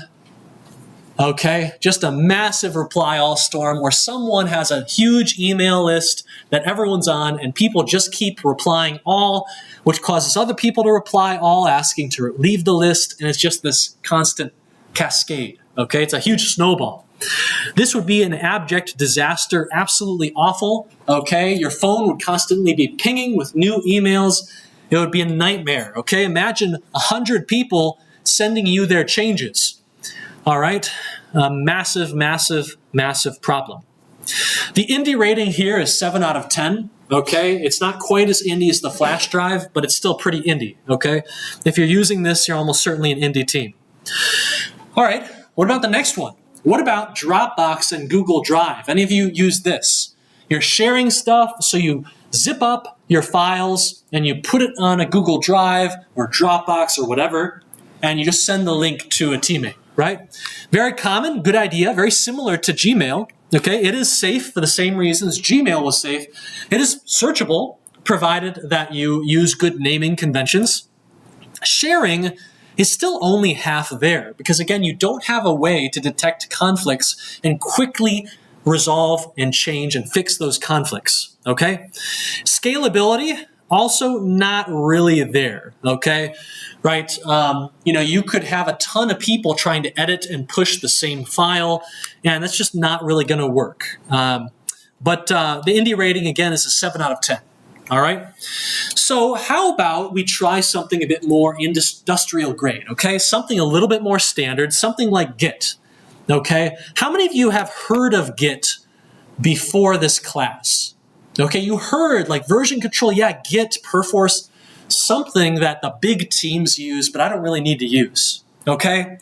Okay, just a massive reply all storm where someone has a huge email list that everyone's on and people just keep replying all, which causes other people to reply all, asking to leave the list, and it's just this constant cascade. Okay, it's a huge snowball. This would be an abject disaster, absolutely awful. Okay, your phone would constantly be pinging with new emails. It would be a nightmare. Okay, imagine 100 people sending you their changes. All right, a massive, massive, massive problem. The indie rating here is 7 out of 10. Okay, it's not quite as indie as the flash drive, but it's still pretty indie. Okay, if you're using this, you're almost certainly an indie team. All right, what about the next one? What about Dropbox and Google Drive? Any of you use this? You're sharing stuff, so you zip up your files and you put it on a Google Drive or Dropbox or whatever, and you just send the link to a teammate, right? Very common, good idea, very similar to Gmail. Okay, it is safe for the same reasons Gmail was safe. It is searchable, provided that you use good naming conventions. Sharing is still only half there, because again, you don't have a way to detect conflicts and quickly resolve and change and fix those conflicts, okay? Scalability, also not really there, okay? Right, you could have a ton of people trying to edit and push the same file, and that's just not really gonna work. But the indie rating, again, is a 7 out of 10. All right, so how about we try something a bit more industrial grade, okay? Something a little bit more standard, something like Git, okay? How many of you have heard of Git before this class? Okay, you heard like version control, yeah, Git, Perforce, something that the big teams use, but I don't really need to use, okay?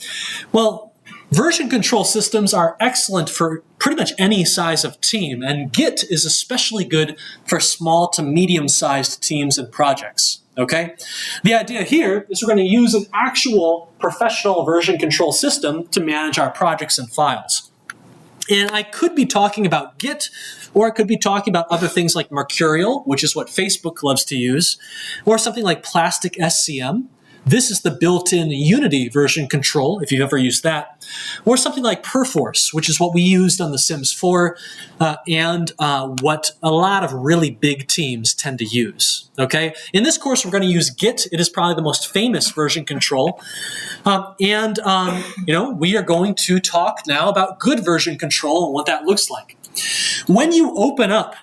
Well, version control systems are excellent for pretty much any size of team, and Git is especially good for small to medium-sized teams and projects, okay? The idea here is we're going to use an actual professional version control system to manage our projects and files. And I could be talking about Git, or I could be talking about other things like Mercurial, which is what Facebook loves to use, or something like Plastic SCM. This is the built-in Unity version control, if you've ever used that. Or something like Perforce, which is what we used on The Sims 4, and what a lot of really big teams tend to use. Okay? In this course, we're going to use Git. It is probably the most famous version control. We are going to talk now about good version control and what that looks like. When you open up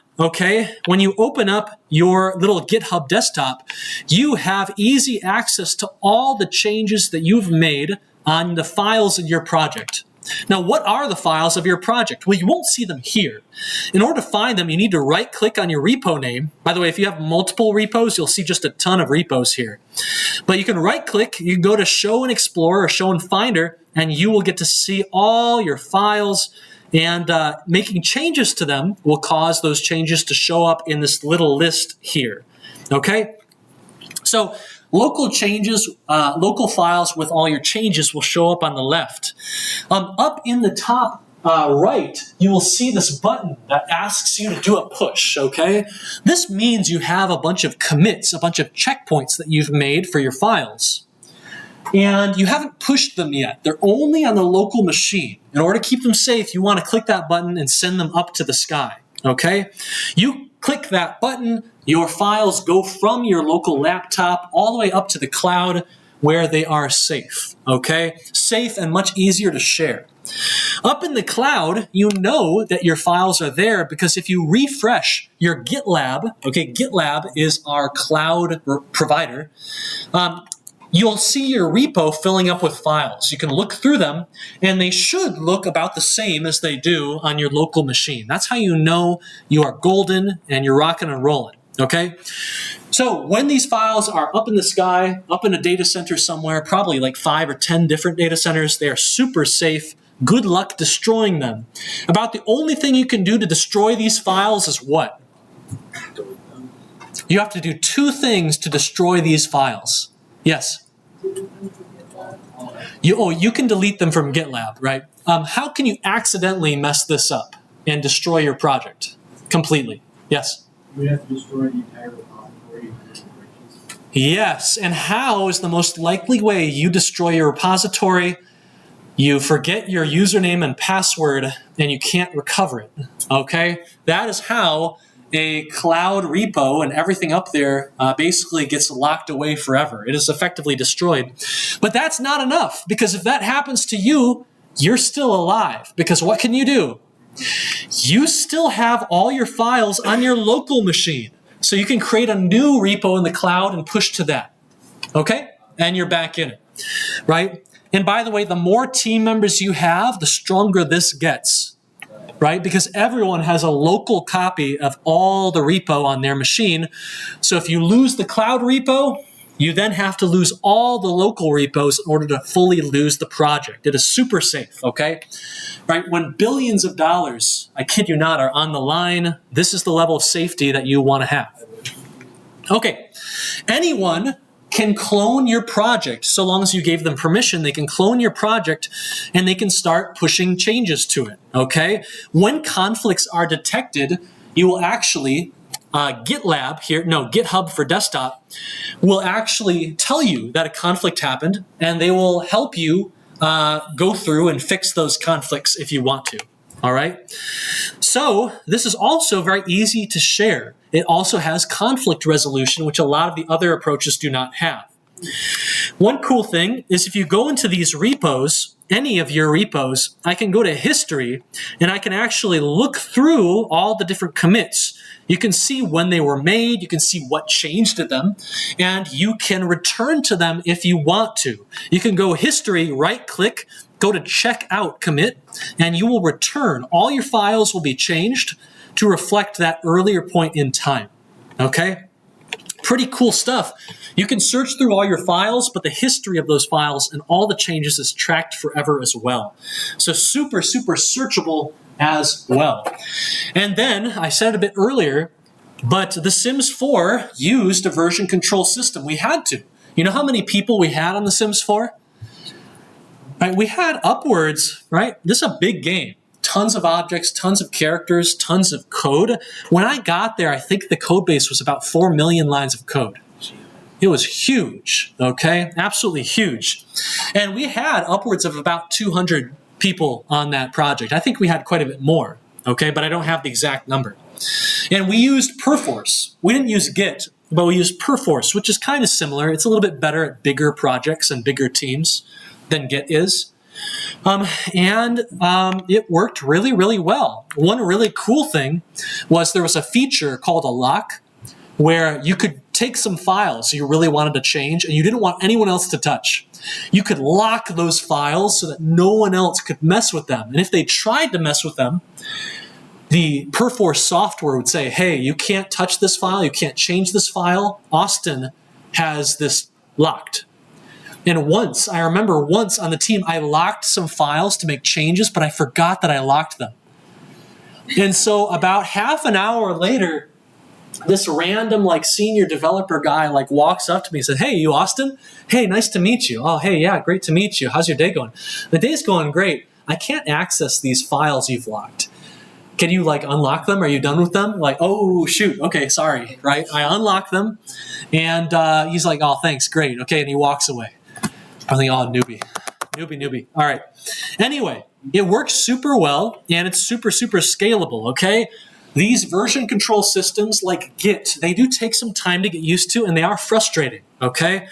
when you open up your little GitHub desktop, you have easy access to all the changes that you've made on the files in your project. Now, what are the files of your project? Well, you won't see them here. In order to find them, you need to right-click on your repo name. By the way, if you have multiple repos, you'll see just a ton of repos here. But you can right-click, you can go to Show and Explore or Show and Finder, and you will get to see all your files, and making changes to them will cause those changes to show up in this little list here, okay? So local changes, local files with all your changes will show up on the left. Up in the top right, you will see this button that asks you to do a push, okay? This means you have a bunch of commits, a bunch of checkpoints that you've made for your files. And you haven't pushed them yet. They're only on the local machine. In order to keep them safe, you want to click that button and send them up to the sky, okay? You click that button, your files go from your local laptop all the way up to the cloud where they are safe, okay? Safe and much easier to share. Up in the cloud, you know that your files are there because if you refresh your GitLab, okay, GitLab is our cloud provider, you'll see your repo filling up with files. You can look through them, and they should look about the same as they do on your local machine. That's how you know you are golden and you're rocking and rolling, okay? So when these files are up in the sky, up in a data center somewhere, probably like 5 or 10 different data centers, they are super safe. Good luck destroying them. About the only thing you can do to destroy these files is what? You have to do 2 things to destroy these files. Yes. You can delete them from GitLab, right? How can you accidentally mess this up and destroy your project completely? Yes? We have to destroy the entire repository. Yes, and how is the most likely way you destroy your repository? You forget your username and password, and you can't recover it, okay? That is how a cloud repo and everything up there basically gets locked away forever. It is effectively destroyed. But that's not enough, because if that happens to you, you're still alive. Because what can you do? You still have all your files on your local machine. So you can create a new repo in the cloud and push to that. Okay? And you're back in it. Right? And by the way, the more team members you have, the stronger this gets. Right? Because everyone has a local copy of all the repo on their machine. So if you lose the cloud repo, you then have to lose all the local repos in order to fully lose the project. It is super safe, okay? Right? When billions of dollars, I kid you not, are on the line, this is the level of safety that you want to have. Okay, anyone can clone your project. So long as you gave them permission, they can clone your project and they can start pushing changes to it, okay? When conflicts are detected, you will actually, GitHub for desktop will actually tell you that a conflict happened, and they will help you go through and fix those conflicts if you want to, all right? So this is also very easy to share. It also has conflict resolution, which a lot of the other approaches do not have. One cool thing is if you go into these repos, any of your repos, I can go to history and I can actually look through all the different commits. You can see when they were made, you can see what changed to them, and you can return to them if you want to. You can go history, right-click, go to check out commit, and you will return. All your files will be changed to reflect that earlier point in time, okay? Pretty cool stuff. You can search through all your files, but the history of those files and all the changes is tracked forever as well. So super, super searchable as well. And then, I said it a bit earlier, but The Sims 4 used a version control system. We had to. You know how many people we had on The Sims 4? Right, we had upwards, right? This is a big game. Tons of objects, tons of characters, tons of code. When I got there, I think the code base was about 4 million lines of code. It was huge, okay? Absolutely huge. And we had upwards of about 200 people on that project. I think we had quite a bit more, okay? But I don't have the exact number. And we used Perforce. We didn't use Git, but we used Perforce, which is kind of similar. It's a little bit better at bigger projects and bigger teams than Git is. It worked really, really well. One really cool thing was there was a feature called a lock where you could take some files you really wanted to change and you didn't want anyone else to touch. You could lock those files so that no one else could mess with them. And if they tried to mess with them, the Perforce software would say, hey, you can't touch this file, you can't change this file. Austin has this locked. And I remember once on the team, I locked some files to make changes, but I forgot that I locked them. And so about half an hour later, this random senior developer guy walks up to me and said, hey, you Austin? Hey, nice to meet you. Oh, hey, yeah, great to meet you. How's your day going? The day's going great. I can't access these files you've locked. Can you unlock them? Are you done with them? Oh, shoot. Okay, sorry, right? I unlock them. And he's like, oh, thanks, great. Okay, and he walks away. I think, oh, newbie. All right. Anyway, it works super well, and it's super, super scalable, okay? These version control systems like Git, they do take some time to get used to, and they are frustrating, okay?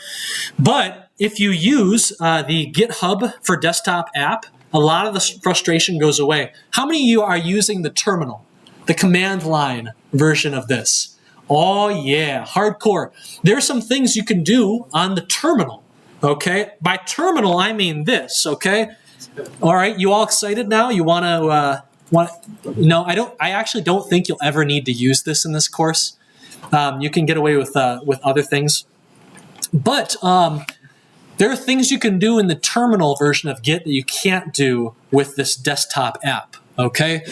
But if you use the GitHub for desktop app, a lot of the frustration goes away. How many of you are using the terminal, the command line version of this? Oh, yeah, hardcore. There are some things you can do on the terminal. Okay, by terminal I mean this. Okay, all right. You all excited now? You want to? No, I don't. I actually don't think you'll ever need to use this in this course. You can get away with other things, but there are things you can do in the terminal version of Git that you can't do with this desktop app. Okay,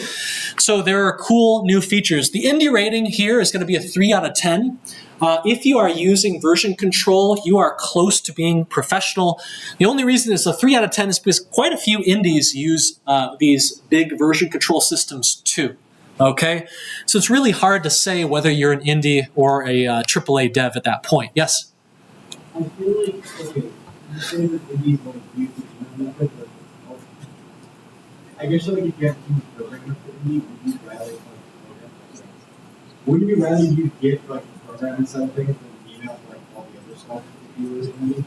So there are cool new features. The indie rating here is going to be a 3 out of 10. If you are using version control, you are close to being professional. The only reason it's a 3 out of 10 is because quite a few indies use these big version control systems too. Okay? So it's really hard to say whether you're an indie or a AAA dev at that point. Yes? I feel like, okay, you say that indies like use the method, but I guess like if you have two programmers for indie, would you rather like program? Wouldn't you rather you get like programming side things than email like all the other stuff if you was indie?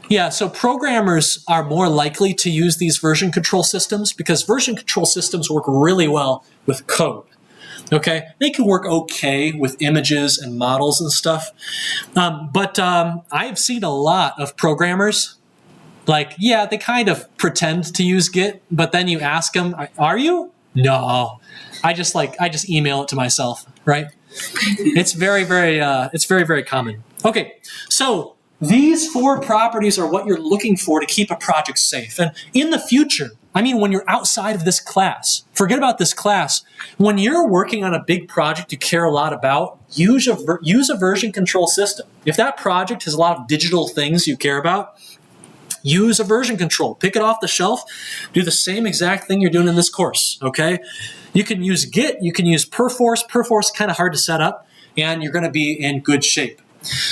Yeah, so programmers are more likely to use these version control systems because version control systems work really well with code. Okay, they can work okay with images and models and stuff. But I've seen a lot of programmers, like, yeah, they kind of pretend to use Git, but then you ask them, are you? No, I just email it to myself, right? It's very, very common. Okay, so these 4 properties are what you're looking for to keep a project safe. And in the future, I mean, when you're outside of this class, forget about this class. When you're working on a big project you care a lot about, use a version control system. If that project has a lot of digital things you care about, use a version control. Pick it off the shelf. Do the same exact thing you're doing in this course, okay? You can use Git. You can use Perforce. Perforce is kind of hard to set up, and you're going to be in good shape.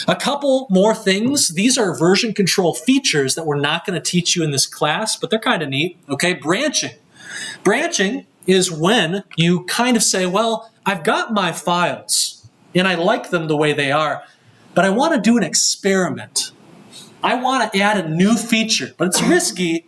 A couple more things. These are version control features that we're not going to teach you in this class, but they're kind of neat, okay? Branching. Branching is when you kind of say, well, I've got my files, and I like them the way they are, but I want to do an experiment. I want to add a new feature, but it's risky.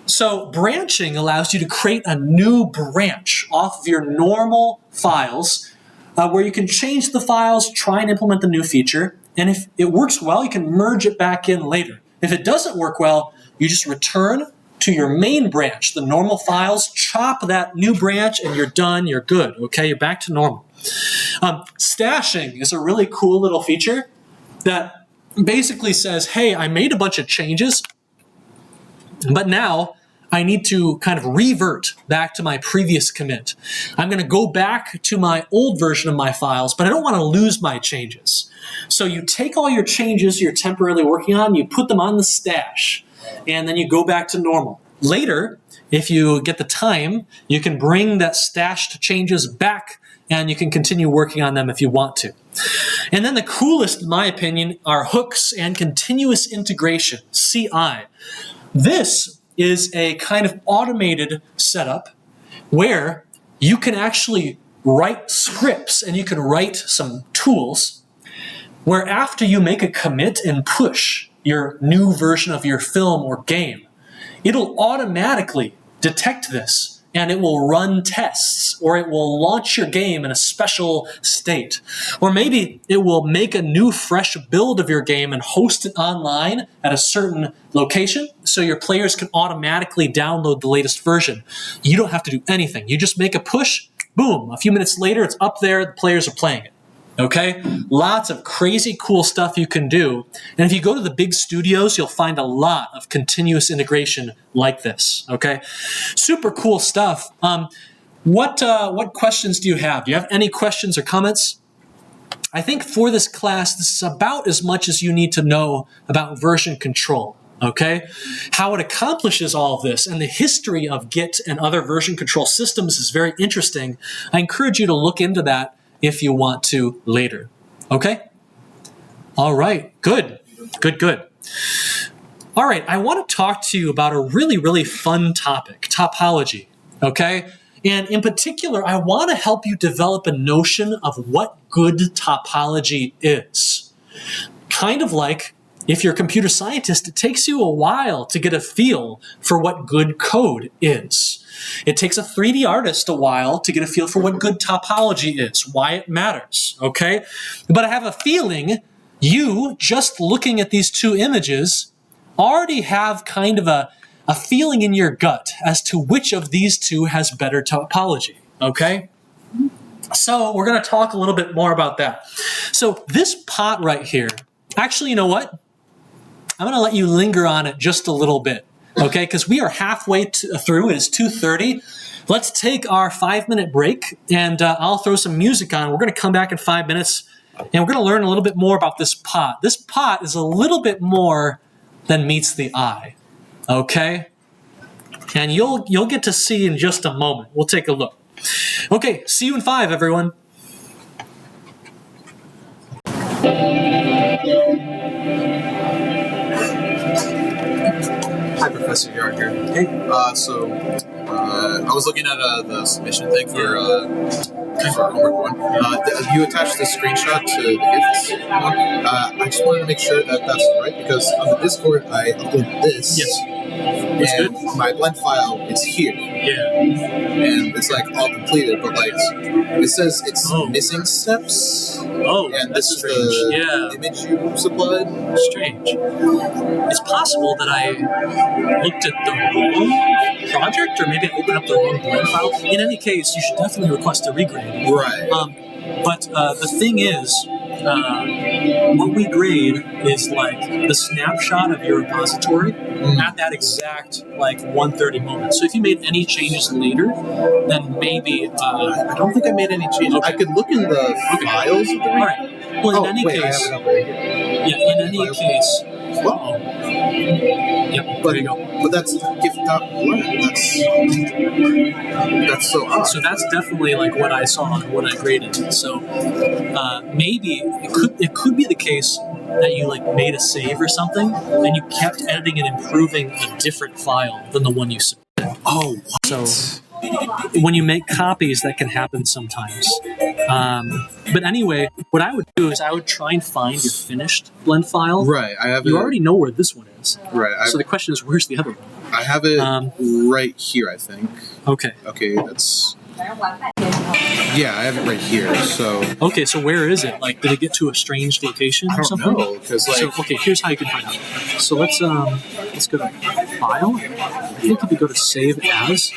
So branching allows you to create a new branch off of your normal files where you can change the files, try and implement the new feature, and if it works well, you can merge it back in later. If it doesn't work well, you just return to your main branch, the normal files, chop that new branch, and you're done, you're good, okay? You're back to normal. Stashing is a really cool little feature that basically says, hey, I made a bunch of changes, but now I need to kind of revert back to my previous commit. I'm going to go back to my old version of my files, but I don't want to lose my changes. So you take all your changes you're temporarily working on, you put them on the stash, and then you go back to normal. Later, if you get the time, you can bring that stashed changes back, and you can continue working on them if you want to. And then the coolest, in my opinion, are hooks and continuous integration, CI. This is a kind of automated setup where you can actually write scripts and you can write some tools where after you make a commit and push your new version of your film or game, it'll automatically detect this and it will run tests, or it will launch your game in a special state. Or maybe it will make a new fresh build of your game and host it online at a certain location so your players can automatically download the latest version. You don't have to do anything. You just make a push, boom, a few minutes later it's up there, the players are playing it. Okay? Lots of crazy cool stuff you can do. And if you go to the big studios, you'll find a lot of continuous integration like this. Okay? Super cool stuff. What questions do you have? Do you have any questions or comments? I think for this class, this is about as much as you need to know about version control. Okay? How it accomplishes all of this and the history of Git and other version control systems is very interesting. I encourage you to look into that if you want to later. Okay? All right. Good. Good. All right. I want to talk to you about a really, really fun topic, topology. Okay? And in particular, I want to help you develop a notion of what good topology is. Kind of like if you're a computer scientist, it takes you a while to get a feel for what good code is. It takes a 3D artist a while to get a feel for what good topology is, why it matters, okay? But I have a feeling you, just looking at these two images, already have kind of a feeling in your gut as to which of these two has better topology, okay? So we're going to talk a little bit more about that. So this pot right here, actually, you know what? I'm going to let you linger on it just a little bit. Okay, because we are halfway through. It is 2:30. let's take our 5-minute break, and I'll throw some music on. We're going to come back in 5 minutes, and we're going to learn a little bit more about this pot. This pot is a little bit more than meets the eye, okay? And you'll get to see in just a moment. We'll take a look. Okay, see you in 5, everyone. Hi, Professor Yard here. Hey. I was looking at the submission thing for homework 1. You attached the screenshot to the gifts one. I just wanted to make sure that that's right, because on the Discord I uploaded this. Yes. And my blend file is here. Yeah. And it's like all completed, but like it says it's missing steps. Oh, and that's this strange. is the image you supplied. Strange. It's possible that I looked at the wrong project, or maybe I opened up the wrong blend file. In any case, you should definitely request a regrade. Right. But the thing is, what we grade is like the snapshot of your repository at that exact like 1:30 moment. So if you made any changes later, then maybe I don't think I made any changes. Okay. I could look in the files of the all right. Well, in any case, I have it up right here. yeah. In any case, yep. But, there you go. But that's gift.blend. That's so odd. So that's definitely like what I saw and what I graded. So maybe it could be the case that you like made a save or something, and you kept editing and improving a different file than the one you submitted. Oh, what? So when you make copies, that can happen sometimes. But anyway, what I would do is I would try and find your finished blend file. Right, I have You it. already know where this one is. Right. So the question is, where's the other one? I have it right here, I think. Okay. Okay, that's... Yeah, I have it right here, so... Okay, so where is it? Like, did it get to a strange location or something? I don't know, because like... So, okay, here's how you can find out. So let's go to File. I think if you go to Save As,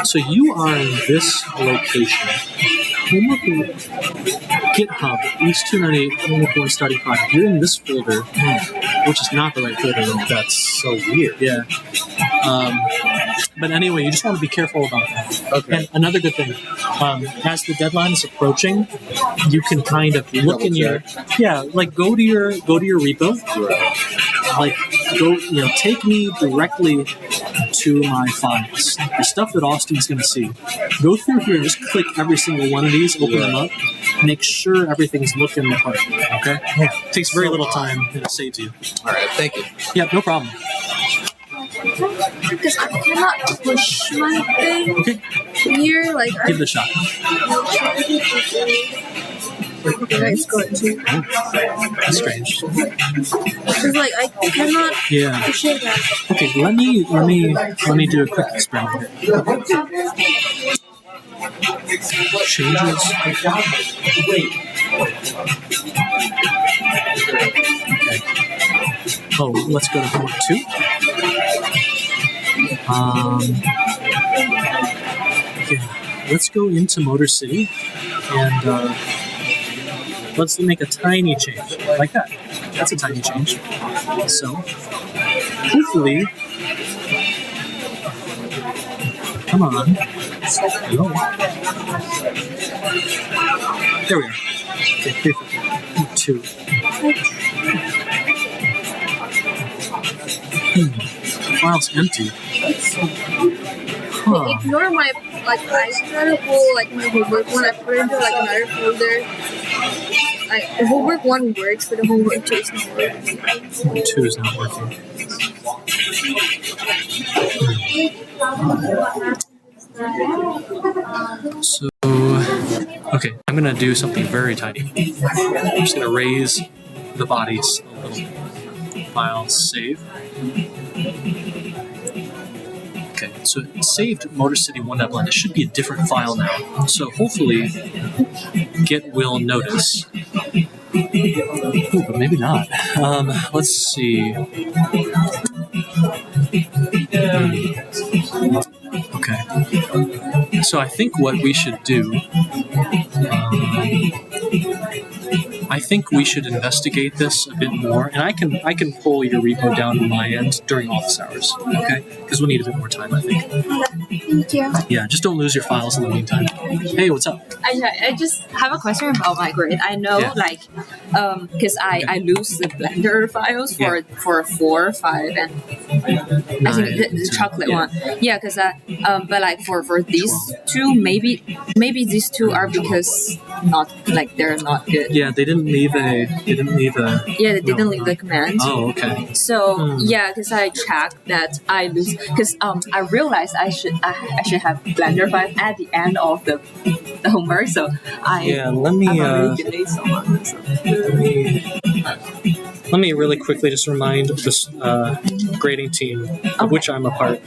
so you are in this location. Homework GitHub, East 298, Homework 1 Starting Project. You're in this folder, which is not the right folder at all. That's so weird. Yeah. But anyway, you just want to be careful about that. Okay. And another good thing, as the deadline is approaching, you can kind of look in your go to your repo. Like take me directly to my files. The stuff that Austin's going to see. Go through here and just click every single one of these, open them up, make sure everything's looking the part. Okay? Yeah. It takes very little time and it saves you. All right, thank you. Yeah, no problem. Because I cannot push my thing here. Like, give it a shot. It's going to. That's strange. Because like I cannot push it back. Okay, let me do a quick experiment here. Changes. Okay. Oh, let's go to homework 2. Okay, let's go into Motor City and let's make a tiny change like that. That's a tiny change. So hopefully, come on. Hello. There we are. Okay, 2. File's empty. Huh. Ignore my I try to pull my homework one. I put it into another folder. The homework 1 works, but the homework 2 is not working. 2 is not working. So, okay, I'm going to do something very tiny. I'm just going to raise the bodies a little bit. File, save. Okay, so it saved Motor City 1.blend. It should be a different file now. So hopefully, Git will notice. Ooh, but maybe not. Let's see. Okay. So I think what we should do, I think we should investigate this a bit more, and I can pull your repo down on my end during office hours, okay? Because we'll need a bit more time, I think. Thank you. Yeah, just don't lose your files in the meantime. Hey, what's up? I just have a question about my grade. I know, Yeah. because I lose the Blender files for 4, 5, and I think the chocolate one. Yeah, because but like for these two, maybe these two are because they're not good. Yeah, they didn't leave a. Yeah, they didn't leave the command. Oh, okay. So yeah, because I checked that I lose because I realized I should have Blender 5 at the end of the homework. So let me. I'm already delayed so much. Let me really quickly just remind this grading team of which I'm a part.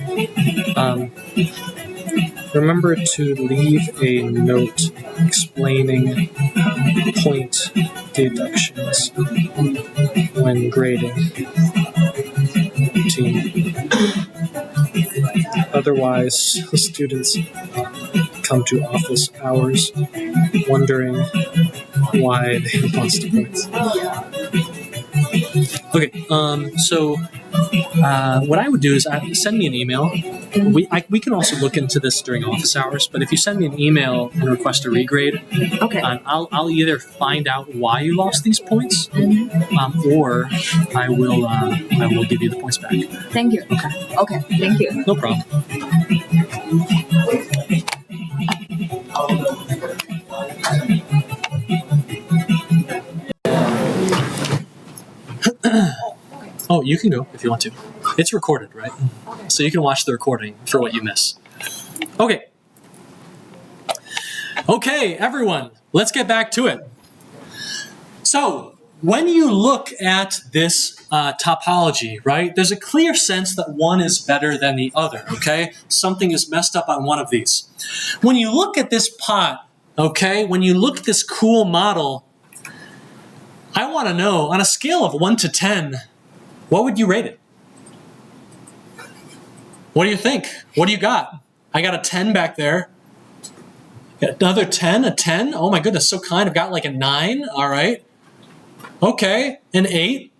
Remember to leave a note explaining point deductions when grading team. Otherwise, students come to office hours wondering why they lost points. Okay, so what I would do is send me an email. We can also look into this during office hours, but if you send me an email and request a regrade, I'll either find out why you lost these points, or I will give you the points back. Thank you. Okay, thank you. No problem. Oh, you can go if you want to. It's recorded, right? So you can watch the recording for what you miss. Okay. Okay, everyone, let's get back to it. So, when you look at this topology, right, there's a clear sense that one is better than the other, okay? Something is messed up on one of these. When you look at this pot, okay, when you look at this cool model, I want to know, on a scale of 1 to 10, what would you rate it? What do you think? What do you got? I got a 10 back there. Another 10, a 10. Oh my goodness, so kind. I've got like a 9. All right. Okay, an 8.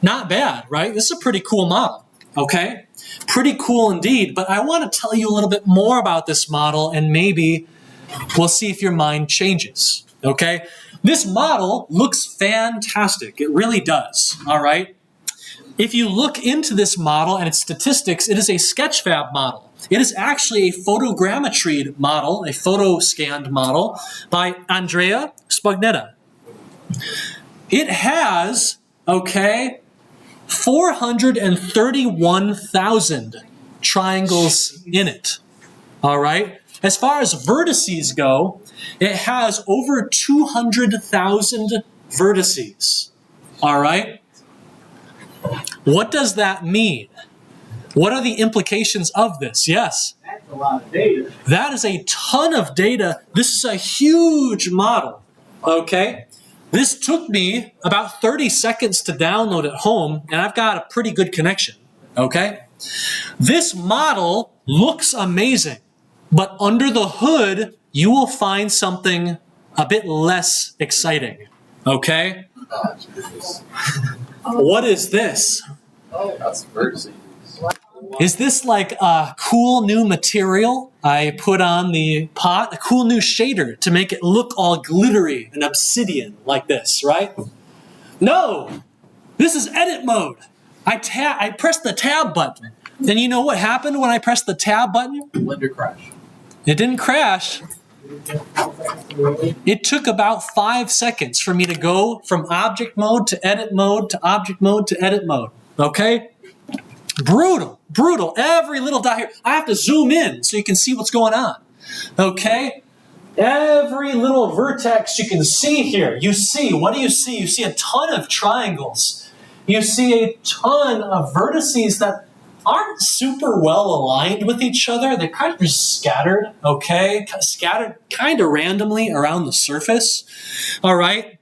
Not bad, right? This is a pretty cool model. Okay, pretty cool indeed. But I want to tell you a little bit more about this model, and maybe we'll see if your mind changes. Okay, this model looks fantastic. It really does. All right. If you look into this model and its statistics, it is a Sketchfab model. It is actually a photogrammetry model, a photo-scanned model by Andrea Spagnetta. It has, 431,000 triangles in it. All right? As far as vertices go, it has over 200,000 vertices. All right? What does that mean? What are the implications of this? Yes? That's a lot of data. That is a ton of data. This is a huge model, okay? This took me about 30 seconds to download at home, and I've got a pretty good connection, okay? This model looks amazing, but under the hood, you will find something a bit less exciting, okay? What is this? Oh, that's vertices. Is this like a cool new material I put on the pot? A cool new shader to make it look all glittery and obsidian like this, right? No! This is edit mode. I pressed the tab button. And you know what happened when I pressed the tab button? Blender crash. It didn't crash. It took about 5 seconds for me to go from object mode to edit mode to object mode to edit mode. Okay? Brutal. Every little dot here. I have to zoom in so you can see what's going on. Okay? Every little vertex you can see here. You see, what do you see? You see a ton of triangles. You see a ton of vertices that aren't super well aligned with each other. They're kind of just scattered, okay? Scattered kind of randomly around the surface. All right?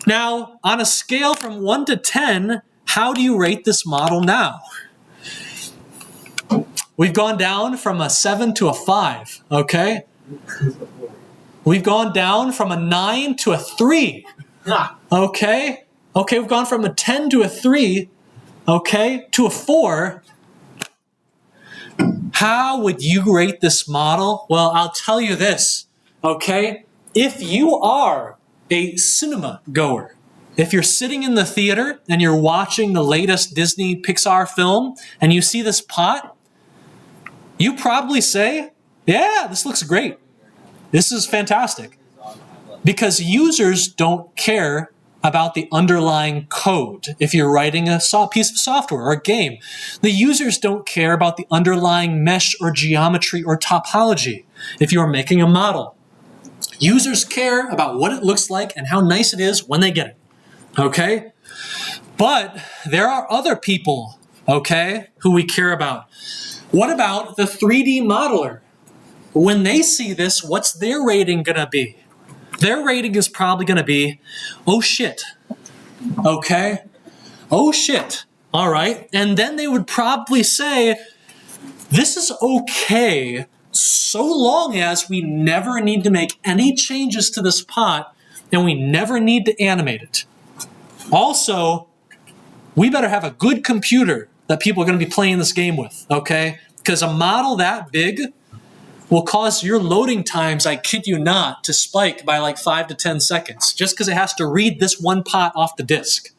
Now, on a scale from 1 to 10, how do you rate this model now? We've gone down from a 7 to a 5, okay? We've gone down from a 9 to a 3, okay? Okay, we've gone from a 10 to a 3, okay, to a 4. How would you rate this model? Well, I'll tell you this, okay? If you are a cinema goer, if you're sitting in the theater and you're watching the latest Disney Pixar film and you see this pot, you probably say, yeah, this looks great. This is fantastic. Because users don't care about the underlying code. If you're writing a piece of software or a game, the users don't care about the underlying mesh or geometry or topology. If you're making a model, users care about what it looks like and how nice it is when they get it. Okay? But there are other people, okay, who we care about. What about the 3D modeler? When they see this, what's their rating gonna be? Their rating is probably gonna be, oh shit, okay? Oh shit, all right? And then they would probably say, this is okay so long as we never need to make any changes to this pot and we never need to animate it. Also, we better have a good computer that people are going to be playing this game with, okay? Because a model that big will cause your loading times, I kid you not, to spike by like 5 to 10 seconds, just because it has to read this one pot off the disk.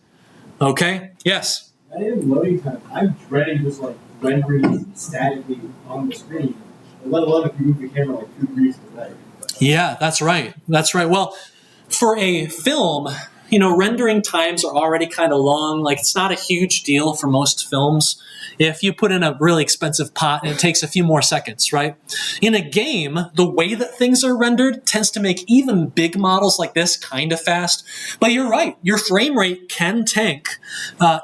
Okay? Yes? Not even loading time. I'm dreading just like rendering statically on the screen, let alone if you move the camera like 2 degrees to the right. Yeah, that's right. That's right. Well, for a film, you know, rendering times are already kind of long. Like, it's not a huge deal for most films. If you put in a really expensive pot and it takes a few more seconds, right? In a game, the way that things are rendered tends to make even big models like this kind of fast. But you're right, your frame rate can tank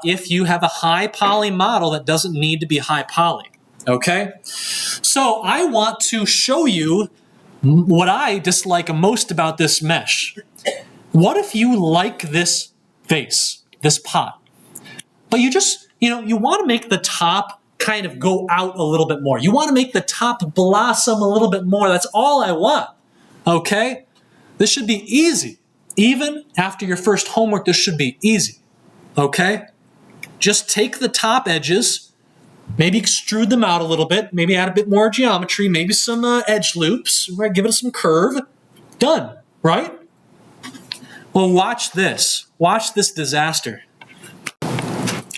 if you have a high poly model that doesn't need to be high poly, okay? So I want to show you what I dislike most about this mesh. What if you like this vase, this pot, but you just, you know, you want to make the top kind of go out a little bit more. You want to make the top blossom a little bit more. That's all I want, okay? This should be easy. Even after your first homework, this should be easy, okay? Just take the top edges, maybe extrude them out a little bit, maybe add a bit more geometry, maybe some edge loops, right? Give it some curve. Done, right? Well, watch this. Watch this disaster.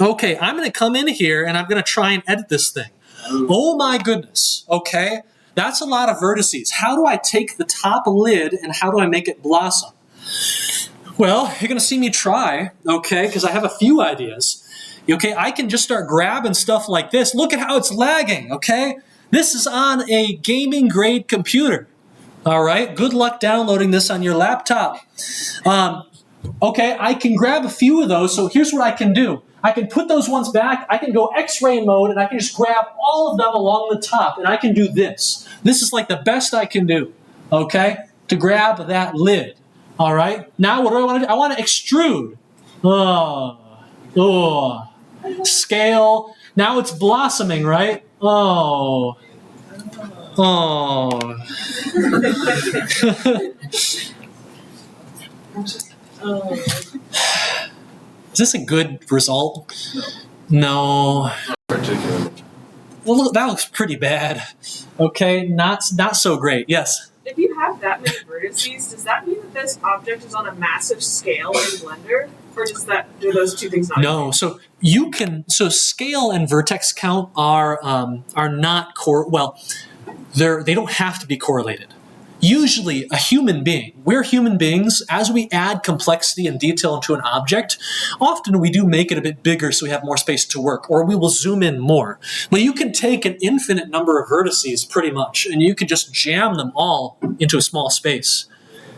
Okay, I'm going to come in here and I'm going to try and edit this thing. Oh my goodness, okay? That's a lot of vertices. How do I take the top lid and how do I make it blossom? Well, you're going to see me try, okay, because I have a few ideas. Okay, I can just start grabbing stuff like this. Look at how it's lagging, okay? This is on a gaming grade computer. All right, good luck downloading this on your laptop. Okay, I can grab a few of those, so here's what I can do. I can put those ones back, I can go X-ray mode, and I can just grab all of them along the top, and I can do this. This is like the best I can do, okay, to grab that lid. All right, now what do I want to do? I want to extrude. Scale. Now it's blossoming, right? Oh. Is this a good result? No. Well, look, that looks pretty bad. Okay, not so great. Yes. If you have that many vertices, does that mean that this object is on a massive scale in Blender, or do those two things not? No. So you can. So scale and vertex count are not they don't have to be correlated. Usually a human being, we're human beings, as we add complexity and detail into an object, often we do make it a bit bigger so we have more space to work, or we will zoom in more. But you can take an infinite number of vertices pretty much, and you can just jam them all into a small space.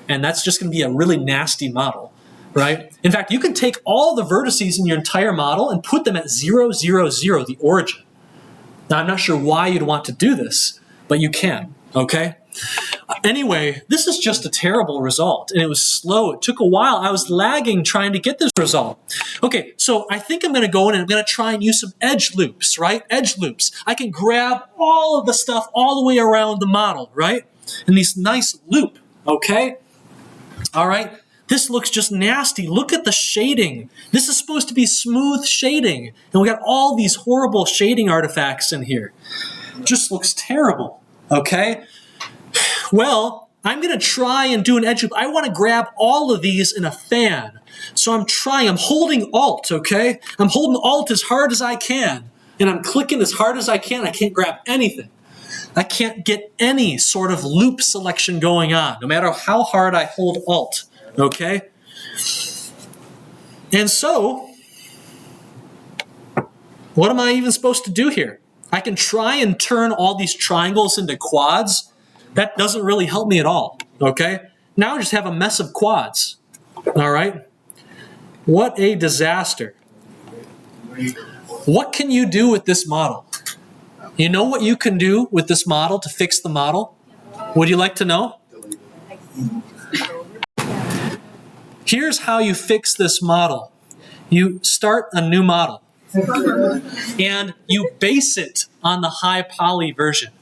And that's just going to be a really nasty model, right? In fact, you can take all the vertices in your entire model and put them at 0, 0, 0, the origin. Now, I'm not sure why you'd want to do this, but you can, okay? Anyway, this is just a terrible result, and it was slow. It took a while. I was lagging trying to get this result. Okay, so I think I'm going to go in and I'm going to try and use some edge loops, right? Edge loops. I can grab all of the stuff all the way around the model, right? In this nice loop, okay? All right, this looks just nasty. Look at the shading. This is supposed to be smooth shading, and we got all these horrible shading artifacts in here. Just looks terrible, okay? Well, I'm going to try and do an edge loop. I want to grab all of these in a fan. So I'm holding Alt, okay? I'm holding Alt as hard as I can. And I'm clicking as hard as I can. I can't grab anything. I can't get any sort of loop selection going on, no matter how hard I hold Alt, okay? And so, what am I even supposed to do here? I can try and turn all these triangles into quads. That doesn't really help me at all, okay? Now I just have a mess of quads, all right? What a disaster. What can you do with this model? You know what you can do with this model to fix the model? Would you like to know? Here's how you fix this model. You start a new model. And you base it on the high poly version.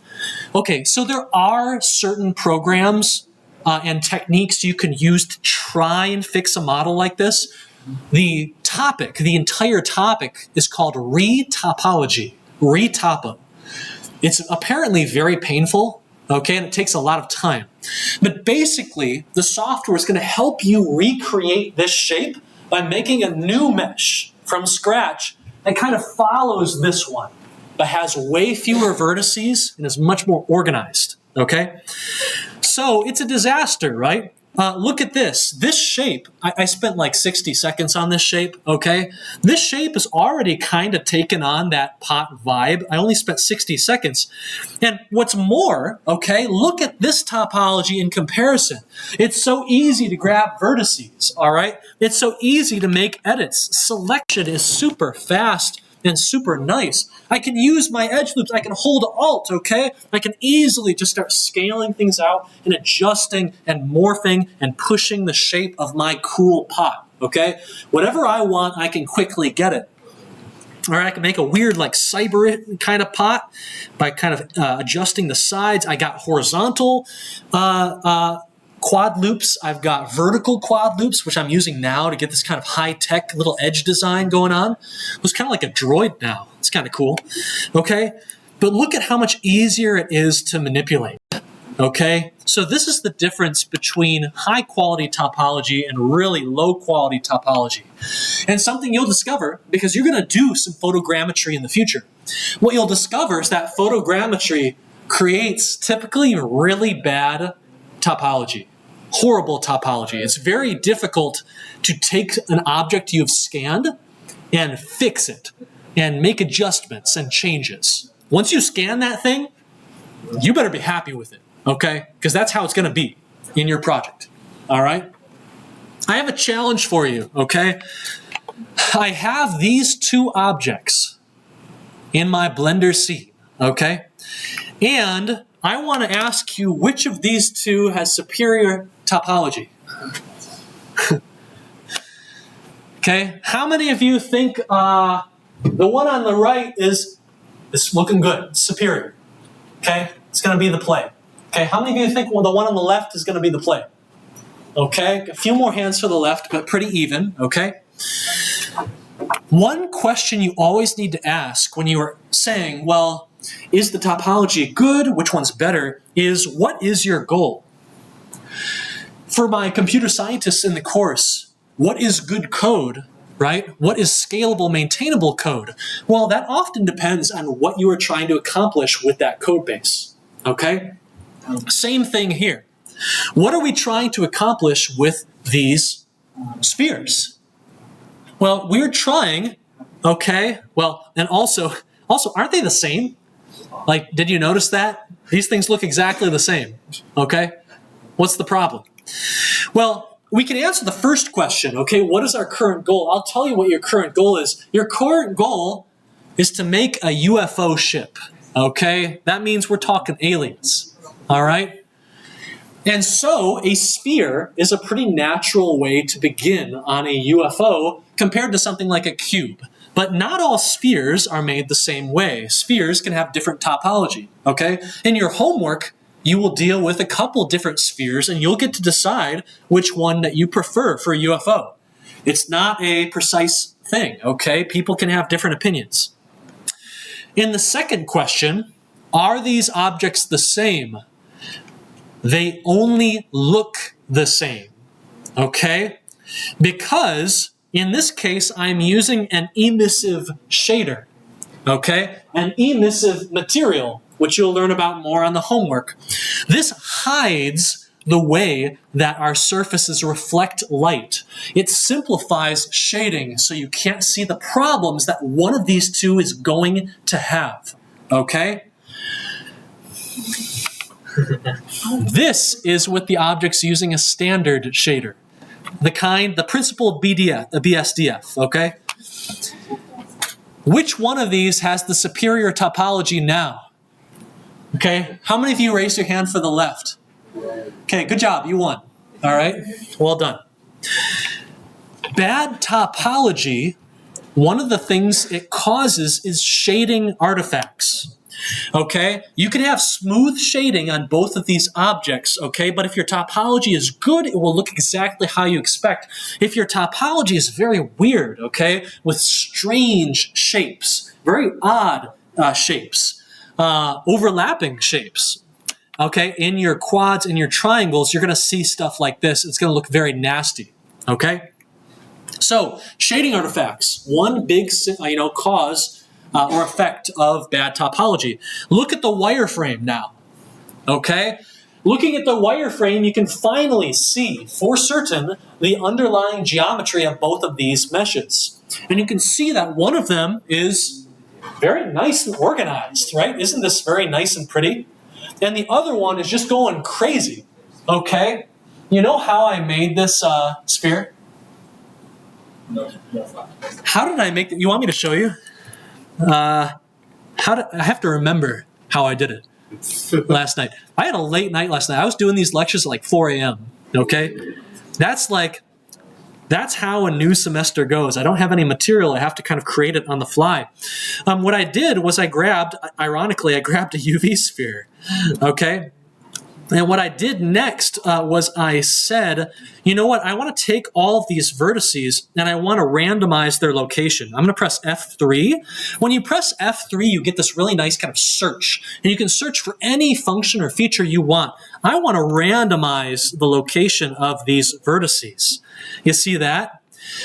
Okay, so there are certain programs and techniques you can use to try and fix a model like this. The entire topic is called retopology, retopo. It's apparently very painful, okay, and it takes a lot of time. But basically, the software is going to help you recreate this shape by making a new mesh from scratch that kind of follows this one, but has way fewer vertices and is much more organized, okay? So it's a disaster, right? Look at this. This shape, I spent like 60 seconds on this shape, okay? This shape has already kind of taken on that pot vibe. I only spent 60 seconds. And what's more, okay, look at this topology in comparison. It's so easy to grab vertices, all right? It's so easy to make edits. Selection is super fast and super nice. I can use my edge loops. I can hold Alt, okay? I can easily just start scaling things out and adjusting and morphing and pushing the shape of my cool pot, okay? Whatever I want, I can quickly get it. Or I can make a weird like cyber kind of pot by kind of adjusting the sides. I got horizontal quad loops. I've got vertical quad loops, which I'm using now to get this kind of high-tech little edge design going on. It's kind of like a droid now. It's kind of cool, okay? But look at how much easier it is to manipulate, okay? So this is the difference between high-quality topology and really low-quality topology. And something you'll discover, because you're going to do some photogrammetry in the future. What you'll discover is that photogrammetry creates typically really bad topology. Horrible topology. It's very difficult to take an object you've scanned and fix it and make adjustments and changes. Once you scan that thing, you better be happy with it, okay? Because that's how it's going to be in your project, all right? I have a challenge for you, okay? I have these two objects in my Blender scene, okay? And I want to ask you which of these two has superior topology. Okay, how many of you think the one on the right is looking good, superior? Okay, it's going to be the play. Okay, how many of you think the one on the left is going to be the play? Okay, a few more hands for the left, but pretty even, okay? One question you always need to ask when you are saying, well, is the topology good? Which one's better? Is what is your goal? For my computer scientists in the course, what is good code, right? What is scalable, maintainable code? Well, that often depends on what you are trying to accomplish with that code base, okay? Same thing here. What are we trying to accomplish with these spheres? Well, we're trying, okay, well, and also, aren't they the same? Like, did you notice that? These things look exactly the same, okay? What's the problem? Well, we can answer the first question, okay? What is our current goal? I'll tell you what your current goal is. Your current goal is to make a UFO ship, okay? That means we're talking aliens, all right? And so a sphere is a pretty natural way to begin on a UFO compared to something like a cube. But not all spheres are made the same way. Spheres can have different topology, okay? In your homework, you will deal with a couple different spheres and you'll get to decide which one that you prefer for a UFO. It's not a precise thing, okay? People can have different opinions. In the second question, Are these objects the same? They only look the same, okay? Because in this case, I'm using an emissive shader, okay? An emissive material, which you'll learn about more on the homework. This hides the way that our surfaces reflect light. It simplifies shading so you can't see the problems that one of these two is going to have, okay? This is with the objects using a standard shader. The principal BSDF, okay? Which one of these has the superior topology now? Okay, how many of you raised your hand for the left? Okay, good job, you won. All right, well done. Bad topology, one of the things it causes is shading artifacts. Okay, you can have smooth shading on both of these objects, okay, but if your topology is good, it will look exactly how you expect. If your topology is very weird, okay, with strange shapes, very odd shapes, overlapping shapes, okay, in your quads and your triangles, you're going to see stuff like this. It's going to look very nasty, okay? So, shading artifacts, one big, cause or effect of bad topology. Look at the wireframe now, okay? Looking at the wireframe, you can finally see, for certain, the underlying geometry of both of these meshes. And you can see that one of them is very nice and organized, right? Isn't this very nice and pretty? And the other one is just going crazy, okay? You know how I made this sphere? How did I make it? You want me to show you? I have to remember how I did it last night. I had a late night last night. I was doing these lectures at like 4 a.m., okay? That's how a new semester goes. I don't have any material. I have to kind of create it on the fly. What I did was ironically, I grabbed a UV sphere, okay? And what I did next was I said, you know what, I want to take all of these vertices and I want to randomize their location. I'm going to press F3. When you press F3, you get this really nice kind of search. And you can search for any function or feature you want. I want to randomize the location of these vertices. You see that?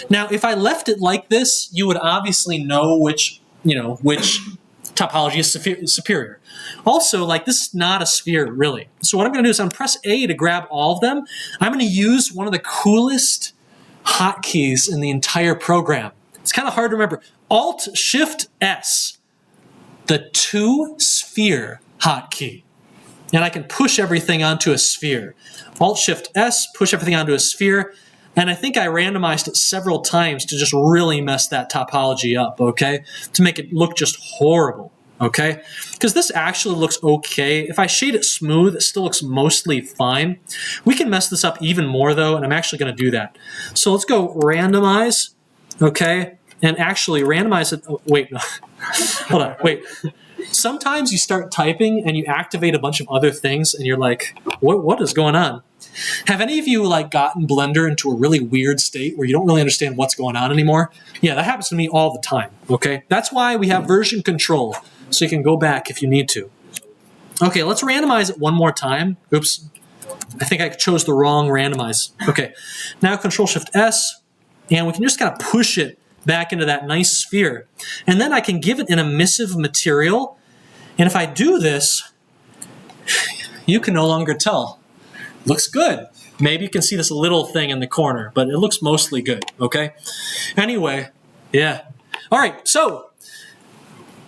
Now, if I left it like this, you would obviously know which topology is superior. Also, this is not a sphere, really. So what I'm going to do is I'm going to press A to grab all of them. I'm going to use one of the coolest hotkeys in the entire program. It's kind of hard to remember. Alt-Shift-S, the two-sphere hotkey. And I can push everything onto a sphere. Alt-Shift-S, push everything onto a sphere. And I think I randomized it several times to just really mess that topology up, okay? To make it look just horrible, okay? Because this actually looks okay. If I shade it smooth, it still looks mostly fine. We can mess this up even more, though, and I'm actually going to do that. So let's go randomize, okay? And actually randomize it. Oh, wait, no. Hold on, wait. Sometimes you start typing and you activate a bunch of other things and you're like, what is going on? Have any of you gotten Blender into a really weird state where you don't really understand what's going on anymore? Yeah, that happens to me all the time, okay? That's why we have version control, so you can go back if you need to. Okay, let's randomize it one more time. Oops, I think I chose the wrong randomize. Okay, now Control-Shift-S, and we can just kind of push it back into that nice sphere. And then I can give it an emissive material, and if I do this, you can no longer tell. Looks good. Maybe you can see this little thing in the corner, but it looks mostly good, okay? Anyway, yeah. All right, so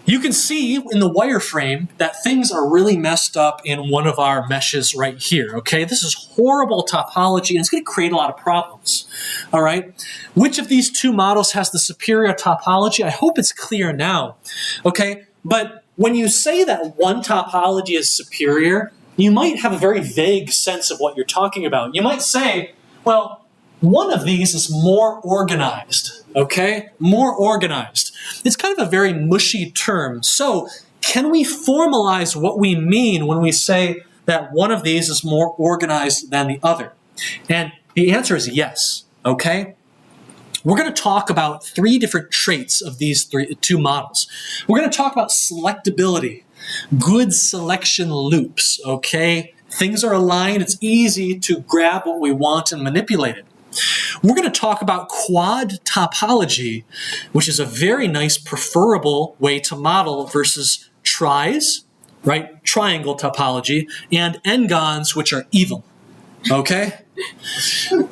you can see in the wireframe that things are really messed up in one of our meshes right here, okay? This is horrible topology, and it's going to create a lot of problems, all right? Which of these two models has the superior topology? I hope it's clear now, okay? But when you say that one topology is superior, you might have a very vague sense of what you're talking about. You might say, well, one of these is more organized, okay? More organized. It's kind of a very mushy term. So can we formalize what we mean when we say that one of these is more organized than the other? And the answer is yes, okay? We're going to talk about three different traits of these two models. We're going to talk about selectability. good selection loops, okay? Things are aligned, it's easy to grab what we want and manipulate it. We're going to talk about quad topology, which is a very nice preferable way to model versus tris, right? Triangle topology, and n-gons, which are evil, okay?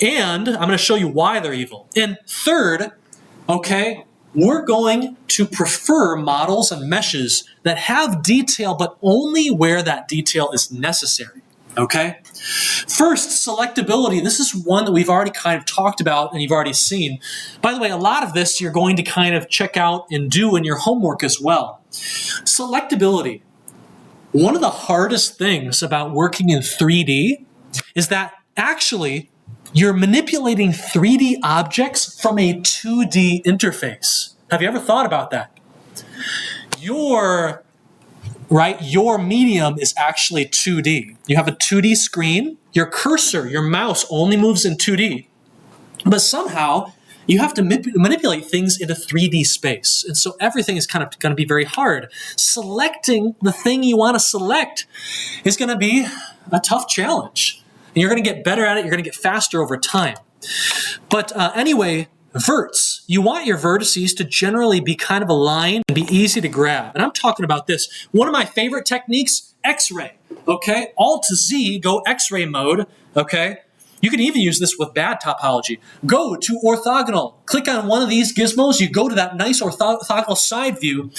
And I'm going to show you why they're evil. And third, okay, we're going to prefer models and meshes that have detail, but only where that detail is necessary, okay? First, selectability. This is one that we've already kind of talked about and you've already seen. By the way, a lot of this you're going to kind of check out and do in your homework as well. Selectability. One of the hardest things about working in 3D is that actually you're manipulating 3D objects from a 2D interface. Have you ever thought about that? Your medium is actually 2D. You have a 2D screen. Your cursor, your mouse only moves in 2D. But somehow you have to manipulate things in a 3D space. And so everything is kind of going to be very hard. Selecting the thing you want to select is going to be a tough challenge. And you're going to get better at it. You're going to get faster over time. But anyway, verts. You want your vertices to generally be kind of aligned and be easy to grab. And I'm talking about this. One of my favorite techniques, X-ray. Okay? Alt-Z, go X-ray mode. Okay? You can even use this with bad topology. Go to orthogonal. Click on one of these gizmos. You go to that nice orthogonal side view.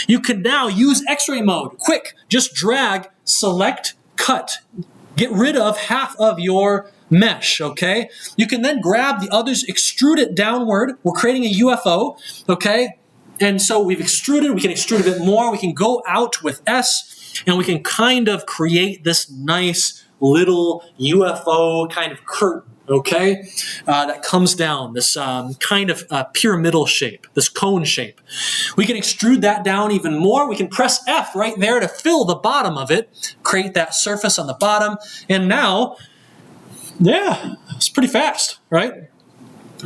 You can now use X-ray mode. Quick. Just drag, select, cut. Get rid of half of your mesh, okay? You can then grab the others, extrude it downward. We're creating a UFO, okay? And so we've extruded. We can extrude a bit more. We can go out with S, and we can kind of create this nice little UFO kind of curtain, okay? That comes down, this kind of pyramidal shape, this cone shape. We can extrude that down even more. We can press F right there to fill the bottom of it, create that surface on the bottom, and now, yeah, it's pretty fast, right?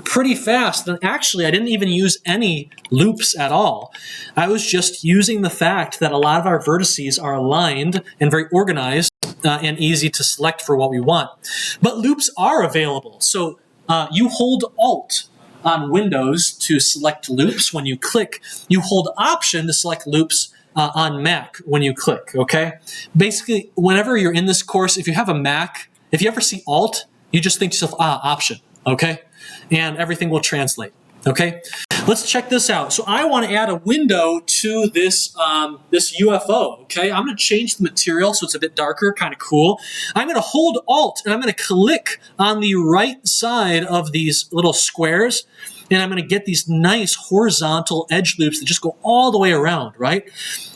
Pretty fast. And actually, I didn't even use any loops at all. I was just using the fact that a lot of our vertices are aligned and very organized and easy to select for what we want. But loops are available. So you hold Alt on Windows to select loops when you click. You hold Option to select loops on Mac when you click, okay? Basically, whenever you're in this course, if you have a Mac, if you ever see Alt, you just think to yourself, Option, okay? And everything will translate, okay? Let's check this out. So I want to add a window to this, this UFO, okay? I'm going to change the material so it's a bit darker, kind of cool. I'm going to hold Alt, and I'm going to click on the right side of these little squares, and I'm going to get these nice horizontal edge loops that just go all the way around, right?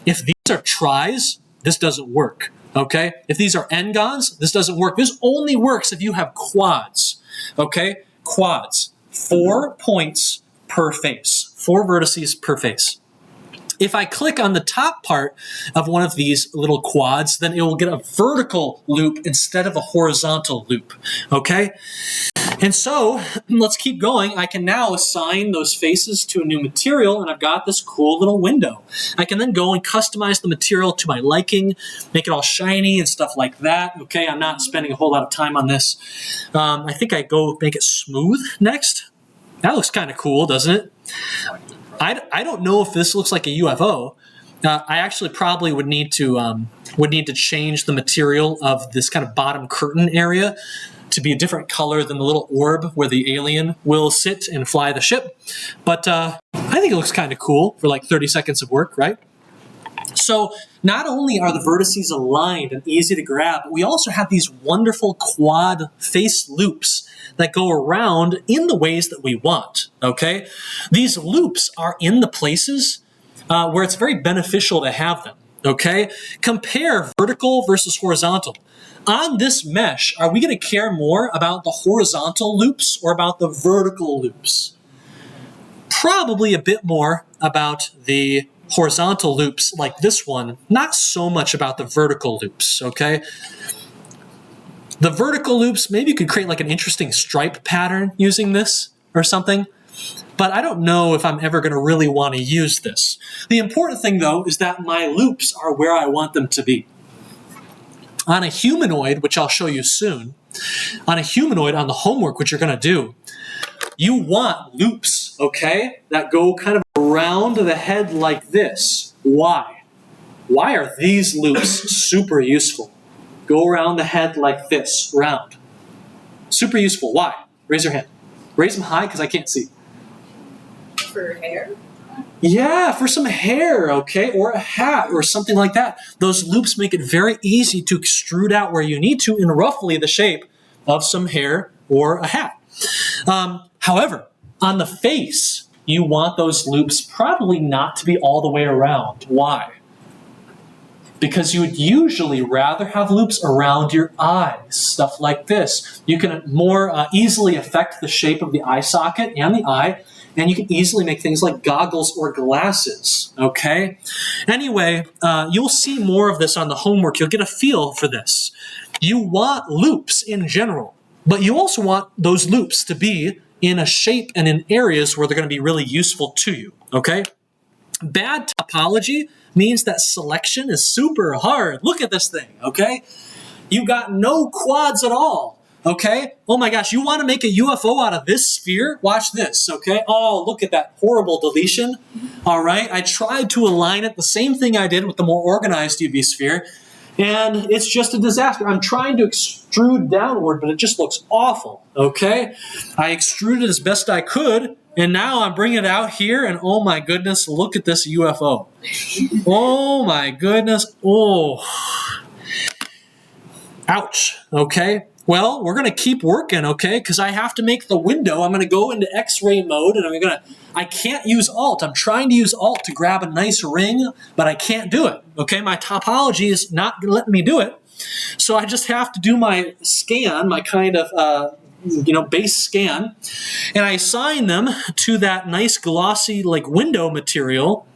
If these are tris, this doesn't work, okay? If these are n-gons, this doesn't work. This only works if you have quads, okay? Quads, 4 points per face, 4 vertices per face. If I click on the top part of one of these little quads, then it will get a vertical loop instead of a horizontal loop, okay? And so, let's keep going. I can now assign those faces to a new material, and I've got this cool little window. I can then go and customize the material to my liking, make it all shiny and stuff like that, okay? I'm not spending a whole lot of time on this. I think I go make it smooth next. That looks kind of cool, doesn't it? I don't know if this looks like a UFO. I actually probably would need to change the material of this kind of bottom curtain area to be a different color than the little orb where the alien will sit and fly the ship. But I think it looks kind of cool for like 30 seconds of work, right? So not only are the vertices aligned and easy to grab, but we also have these wonderful quad face loops that go around in the ways that we want, okay? These loops are in the places where it's very beneficial to have them, okay? Compare vertical versus horizontal. On this mesh, are we going to care more about the horizontal loops or about the vertical loops? Probably a bit more about the horizontal loops like this one, not so much about the vertical loops, okay? The vertical loops, maybe you could create like an interesting stripe pattern using this or something. but I don't know if I'm ever going to really want to use this. The important thing, though, is that my loops are where I want them to be. On a humanoid, which I'll show you soon, on a humanoid, on the homework, which you're going to do, you want loops, okay, that go kind of around the head like this. Why? Why are these loops super useful? Go around the head like this, round. Super useful. Why? Raise your hand. Raise them high because I can't see. For hair? Yeah, for some hair, okay, or a hat or something like that. Those loops make it very easy to extrude out where you need to in roughly the shape of some hair or a hat. However, on the face, you want those loops probably not to be all the way around. Why? Because you would usually rather have loops around your eyes, stuff like this. You can more easily affect the shape of the eye socket and the eye, and you can easily make things like goggles or glasses, okay? Anyway, you'll see more of this on the homework. You'll get a feel for this. You want loops in general, but you also want those loops to be in a shape and in areas where they're going to be really useful to you, okay? Bad topology means that selection is super hard. Look at this thing, okay? You got no quads at all, okay? Oh my gosh, you want to make a UFO out of this sphere? Watch this, okay? Oh, look at that horrible deletion. All right, I tried to align it, the same thing I did with the more organized UV sphere, and it's just a disaster. I'm trying to extrude downward, but it just looks awful, okay? I extruded as best I could, and now I'm bringing it out here, and oh my goodness, look at this UFO. Oh my goodness, oh. Ouch, okay? Well, we're going to keep working, okay? Because I have to make the window. I'm going to go into X-ray mode, and I can't use Alt. I'm trying to use Alt to grab a nice ring, but I can't do it, okay? My topology is not letting me do it. So I just have to do my scan, my kind of, base scan, and I assign them to that nice glossy, like, window material.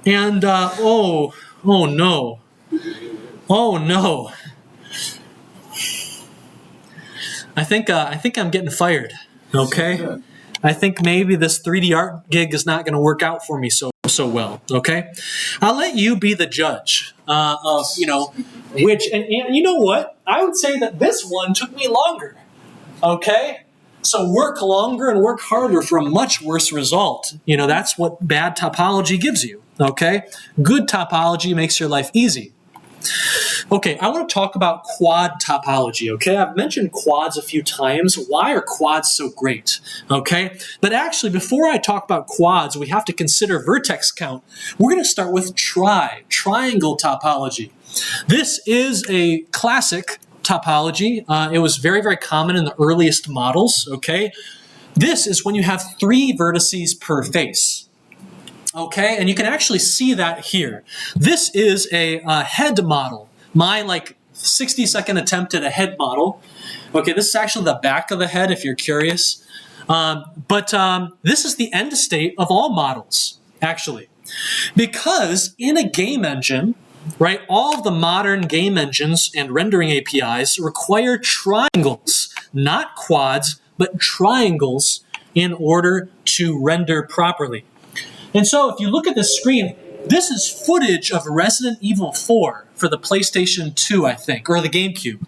And, oh no. Oh no. I think I'm getting fired, okay? I think maybe this 3D art gig is not going to work out for me so well, okay? I'll let you be the judge of, which, and you know what? I would say that this one took me longer, okay? So work longer and work harder for a much worse result. That's what bad topology gives you, okay? Good topology makes your life easy. Okay, I want to talk about quad topology, okay? I've mentioned quads a few times. Why are quads so great, okay? But actually, before I talk about quads, we have to consider vertex count. We're going to start with triangle topology. This is a classic topology. It was very, very common in the earliest models, okay? This is when you have 3 vertices per face. Okay, and you can actually see that here. This is a head model. My 60-second attempt at a head model. Okay, this is actually the back of the head if you're curious. But this is the end state of all models, actually. Because in a game engine, right, all of the modern game engines and rendering APIs require triangles, not quads, but triangles in order to render properly. And so if you look at this screen, this is footage of Resident Evil 4 for the PlayStation 2, I think, or the GameCube.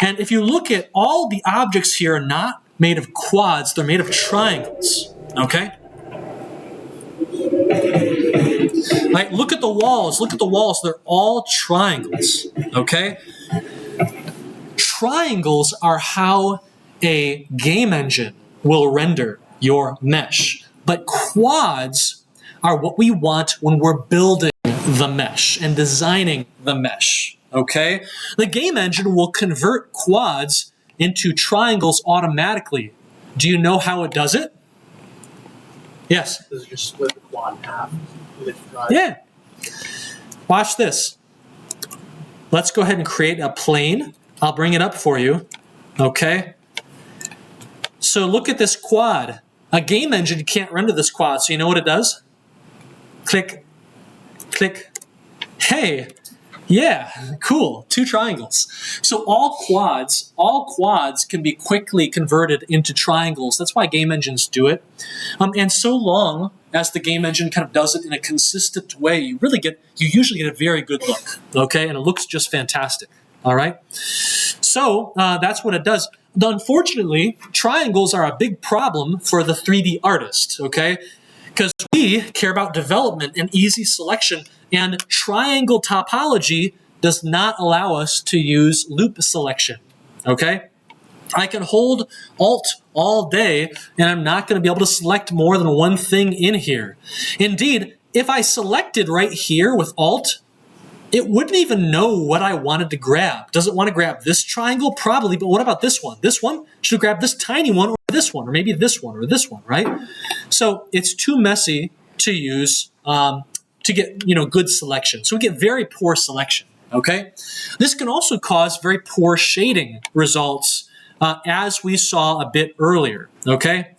And if you look at all the objects here are not made of quads, they're made of triangles, okay? Like, look at the walls, they're all triangles, okay? Triangles are how a game engine will render your mesh, but quads are what we want when we're building the mesh and designing the mesh, okay? The game engine will convert quads into triangles automatically. Do you know how it does it? Yes? Does it just split the quad in half? Yeah. Watch this. Let's go ahead and create a plane. I'll bring it up for you, okay? So look at this quad. A game engine can't render this quad, so you know what it does? Click, click. Hey, Yeah, cool. 2 triangles. So all quads can be quickly converted into triangles. That's why game engines do it. And so long as the game engine kind of does it in a consistent way, you usually get a very good look, okay? And it looks just fantastic, all right? So that's what it does. Unfortunately, triangles are a big problem for the 3D artist, okay? Because we care about development and easy selection, and triangle topology does not allow us to use loop selection, okay? I can hold Alt all day, and I'm not going to be able to select more than one thing in here. Indeed, if I selected right here with Alt, it wouldn't even know what I wanted to grab. Does it want to grab this triangle? Probably, but what about this one? This one? Should it grab this tiny one or this one? Or maybe this one or this one, right? So it's too messy to use to get good selection. So we get very poor selection, okay? This can also cause very poor shading results as we saw a bit earlier, okay?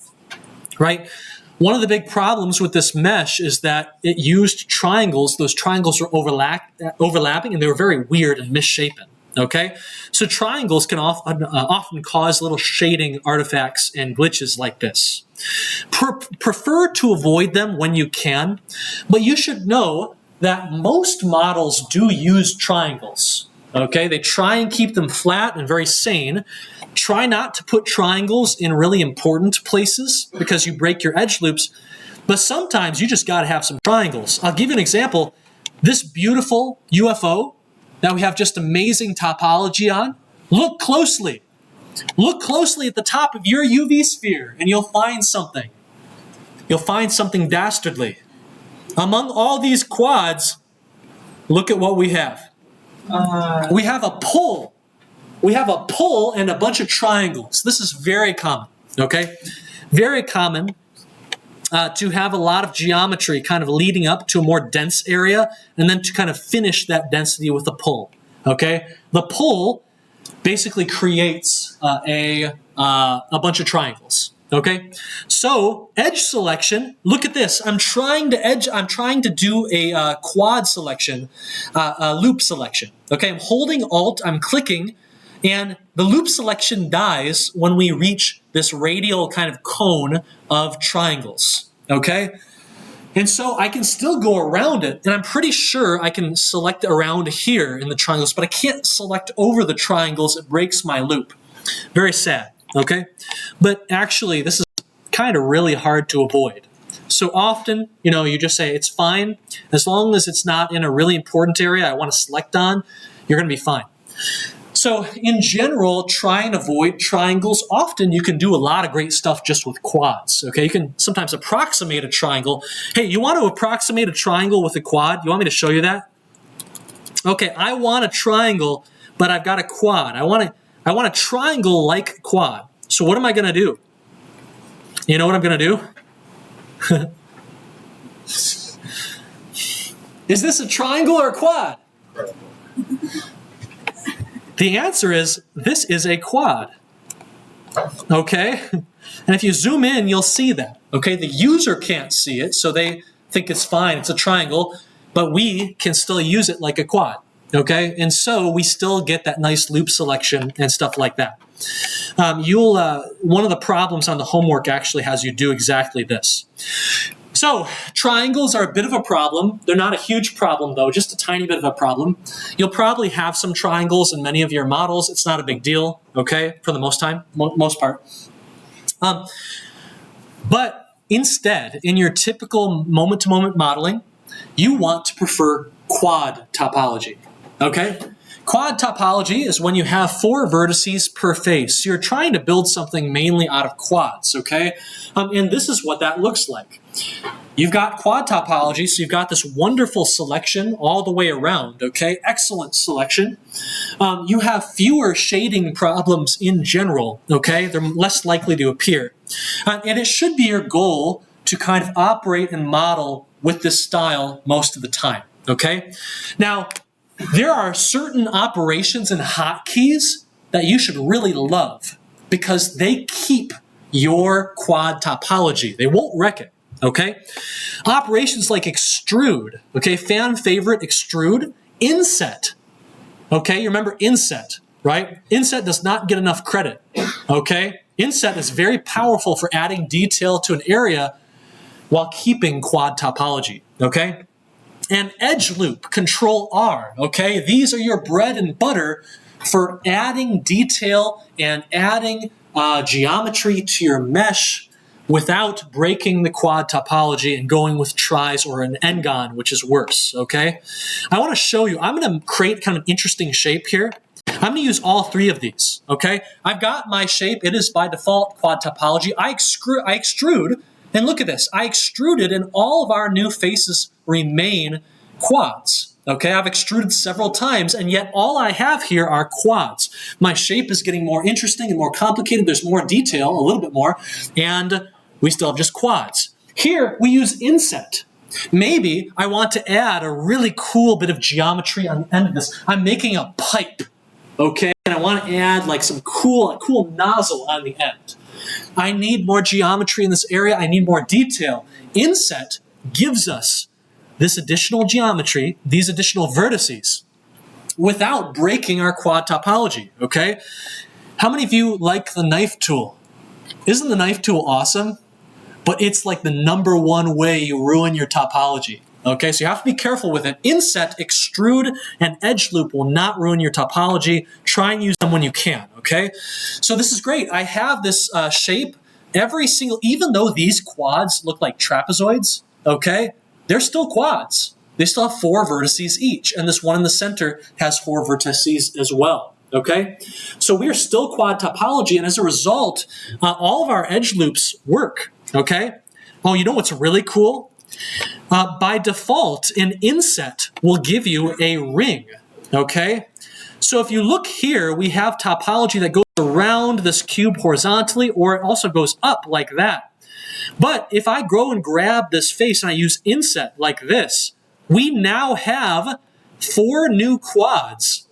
Right? One of the big problems with this mesh is that it used triangles. Those triangles were overlapping, and they were very weird and misshapen, okay? So triangles can often cause little shading artifacts and glitches like this. Prefer to avoid them when you can, but you should know that most models do use triangles, okay? They try and keep them flat and very sane. Try not to put triangles in really important places because you break your edge loops, but sometimes you just got to have some triangles. I'll give you an example. This beautiful UFO that we have just amazing topology on, look closely. Look closely at the top of your UV sphere and you'll find something. You'll find something dastardly. Among all these quads, look at what we have. We have a pull. We have a pull and a bunch of triangles. This is very common, okay? Very common to have a lot of geometry kind of leading up to a more dense area and then to kind of finish that density with a pull, okay? The pull basically creates a bunch of triangles, okay? So edge selection, look at this. I'm trying to do a quad selection, a loop selection, okay? I'm holding Alt, I'm clicking, and the loop selection dies when we reach this radial kind of cone of triangles, okay? And so I can still go around it, and I'm pretty sure I can select around here in the triangles, but I can't select over the triangles. It breaks my loop. Very sad, okay? But actually, this is kind of really hard to avoid. So often, you just say, it's fine. As long as it's not in a really important area I want to select on, you're going to be fine. So in general, try and avoid triangles. Often you can do a lot of great stuff just with quads, okay? You can sometimes approximate a triangle. Hey, you want to approximate a triangle with a quad? You want me to show you that? Okay, I want a triangle, but I've got a quad. I want a triangle like quad. So what am I going to do? You know what I'm going to do? Is this a triangle or a quad? The answer is, this is a quad, okay? And if you zoom in, you'll see that, okay? The user can't see it, so they think it's fine, it's a triangle, but we can still use it like a quad, okay? And so we still get that nice loop selection and stuff like that. One of the problems on the homework actually has you do exactly this. So, triangles are a bit of a problem. They're not a huge problem, though, just a tiny bit of a problem. You'll probably have some triangles in many of your models. It's not a big deal, okay, for the most part. But instead, in your typical moment-to-moment modeling, you want to prefer quad topology, okay? Quad topology is when you have 4 vertices per face. So you're trying to build something mainly out of quads, okay? And this is what that looks like. You've got quad topology, so you've got this wonderful selection all the way around, okay? Excellent selection. You have fewer shading problems in general, okay? They're less likely to appear. And it should be your goal to kind of operate and model with this style most of the time, okay? Now, there are certain operations and hotkeys that you should really love because they keep your quad topology. They won't wreck it, okay? Operations like extrude, okay, fan favorite extrude, inset, Okay, you remember inset, right? Inset does not get enough credit, okay? Inset is very powerful for adding detail to an area while keeping quad topology, okay? And edge loop, control R, okay? These are your bread and butter for adding detail and adding geometry to your mesh without breaking the quad topology and going with tris or an n-gon, which is worse, okay? I want to show you, I'm going to create kind of an interesting shape here. I'm going to use all three of these, okay? I've got my shape. It is by default quad topology. I extrude, and look at this. I extruded, and all of our new faces remain quads, okay? I've extruded several times, and yet all I have here are quads. My shape is getting more interesting and more complicated. There's more detail, a little bit more, and we still have just quads. Here, we use inset. Maybe I want to add a really cool bit of geometry on the end of this. I'm making a pipe, okay? And I want to add like some cool nozzle on the end. I need more geometry in this area. I need more detail. Inset gives us this additional geometry, these additional vertices, without breaking our quad topology, okay? How many of you like the knife tool? Isn't the knife tool awesome? But it's like the #1 way you ruin your topology. Okay, so you have to be careful with it. Inset, extrude, and edge loop will not ruin your topology. Try and use them when you can, okay? So this is great. I have this shape. Even though these quads look like trapezoids, okay, they're still quads. They still have 4 vertices each, and this one in the center has 4 vertices as well, okay? So we are still quad topology, and as a result, all of our edge loops work, okay? Oh, you know what's really cool? By default, an inset will give you a ring, okay? So if you look here, we have topology that goes around this cube horizontally, or it also goes up like that. But if I go and grab this face and I use inset like this, we now have 4 new quads,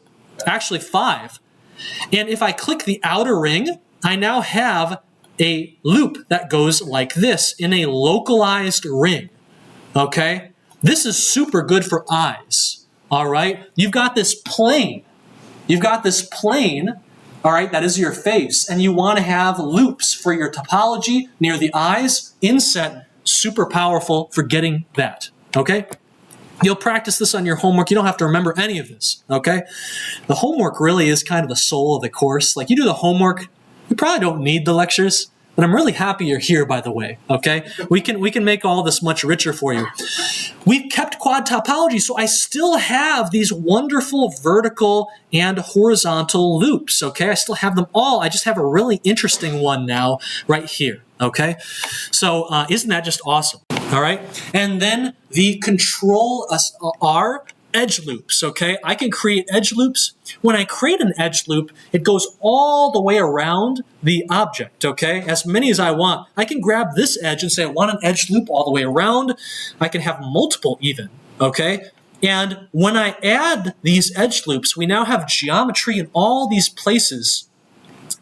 actually 5. And if I click the outer ring, I now have a loop that goes like this in a localized ring. Okay, this is super good for eyes, all right? You've got this plane. All right, that is your face, and you want to have loops for your topology near the eyes. Inset, super powerful for getting that, okay? You'll practice this on your homework. You don't have to remember any of this, okay? The homework really is kind of the soul of the course. Like, you do the homework, you probably don't need the lectures. But I'm really happy you're here, by the way, okay? We can make all this much richer for you. We've kept quad topology, so I still have these wonderful vertical and horizontal loops, okay? I still have them all. I just have a really interesting one now right here, okay? So isn't that just awesome, all right? And then the control R edge loops, okay? I can create edge loops. When I create an edge loop, it goes all the way around the object, okay? As many as I want. I can grab this edge and say I want an edge loop all the way around. I can have multiple even, okay? And when I add these edge loops, we now have geometry in all these places.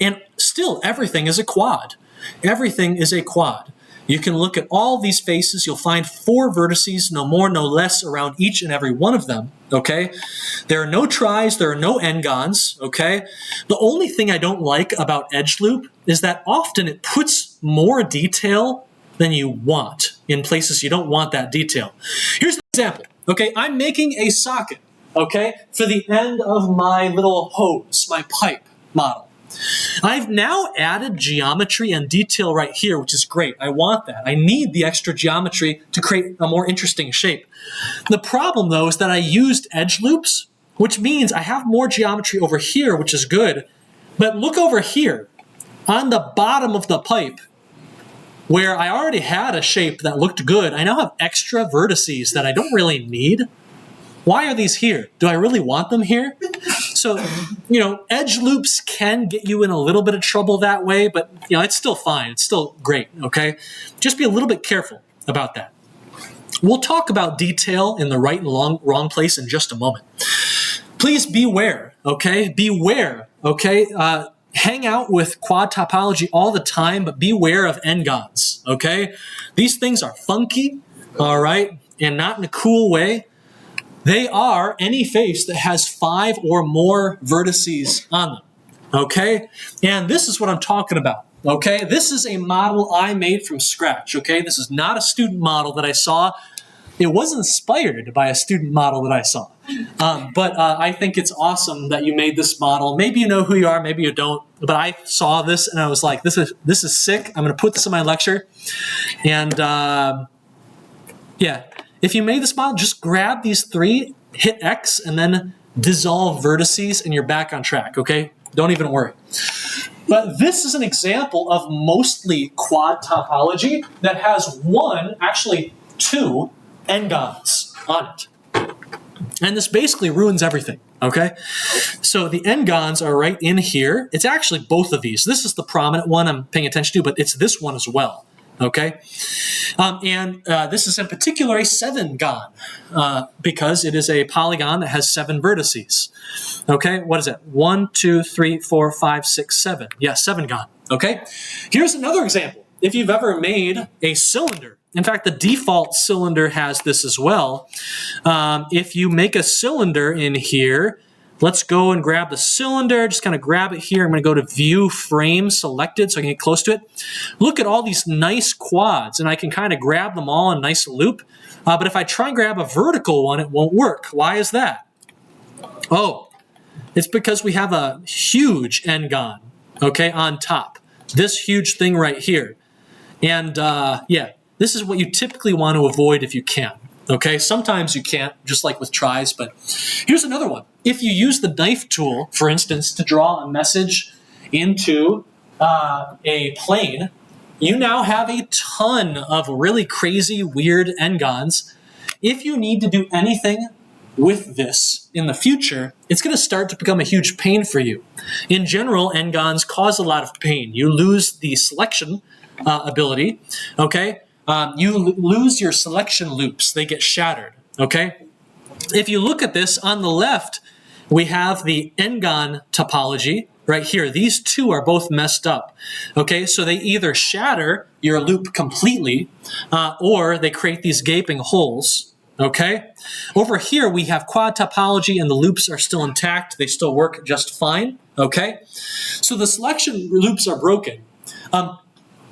And still, everything is a quad. Everything is a quad. You can look at all these faces. You'll find 4 vertices, no more, no less, around each and every one of them, okay? There are no tris, there are no n-gons, okay? The only thing I don't like about edge loop is that often it puts more detail than you want in places you don't want that detail. Here's an example, okay? I'm making a socket, okay, for the end of my little hose, my pipe model. I've now added geometry and detail right here, which is great. I want that. I need the extra geometry to create a more interesting shape. The problem, though, is that I used edge loops, which means I have more geometry over here, which is good. But look over here on the bottom of the pipe, where I already had a shape that looked good. I now have extra vertices that I don't really need. Why are these here? Do I really want them here? So, you know, edge loops can get you in a little bit of trouble that way, but, you know, it's still fine. It's still great, okay? Just be a little bit careful about that. We'll talk about detail in the right and wrong place in just a moment. Please beware, okay? Beware, okay? Hang out with quad topology all the time, but beware of n-gons, okay? These things are funky, all right, and not in a cool way. They are any face that has 5 or more vertices on them, okay? And this is what I'm talking about, okay? This is a model I made from scratch, okay? This is not a student model that I saw. It was inspired by a student model that I saw. But I think it's awesome that you made this model. Maybe you know who you are, maybe you don't. But I saw this and I was like, this is sick. I'm going to put this in my lecture. And yeah, if you made this model, just grab these 3, hit X, and then dissolve vertices, and you're back on track, okay? Don't even worry. But this is an example of mostly quad topology that has 2 n-gons on it. And this basically ruins everything, okay? So the n-gons are right in here. It's actually both of these. This is the prominent one I'm paying attention to, but it's this one as well, okay? This is in particular a 7-gon because it is a polygon that has 7 vertices, okay? What is it? 1, 2, 3, 4, 5, 6, 7. Yeah, 7-gon, okay? Here's another example. If you've ever made a cylinder, in fact, the default cylinder has this as well. If you make a cylinder in here, let's go and grab the cylinder, just kind of grab it here. I'm going to go to View Frame Selected so I can get close to it. Look at all these nice quads, and I can kind of grab them all in a nice loop. But if I try and grab a vertical one, it won't work. Why is that? Oh, it's because we have a huge n-gon, okay, on top. This huge thing right here. And yeah, this is what you typically want to avoid if you can. Okay, sometimes you can't, just like with tries, but here's another one. If you use the knife tool, for instance, to draw a message into a plane, you now have a ton of really crazy, weird n-gons. If you need to do anything with this in the future, it's going to start to become a huge pain for you. In general, n-gons cause a lot of pain. You lose the selection ability, okay? You lose your selection loops. They get shattered, okay? If you look at this on the left, we have the n-gon topology right here. These 2 are both messed up, okay? So they either shatter your loop completely or they create these gaping holes, okay? Over here, we have quad topology and the loops are still intact. They still work just fine, okay? So the selection loops are broken.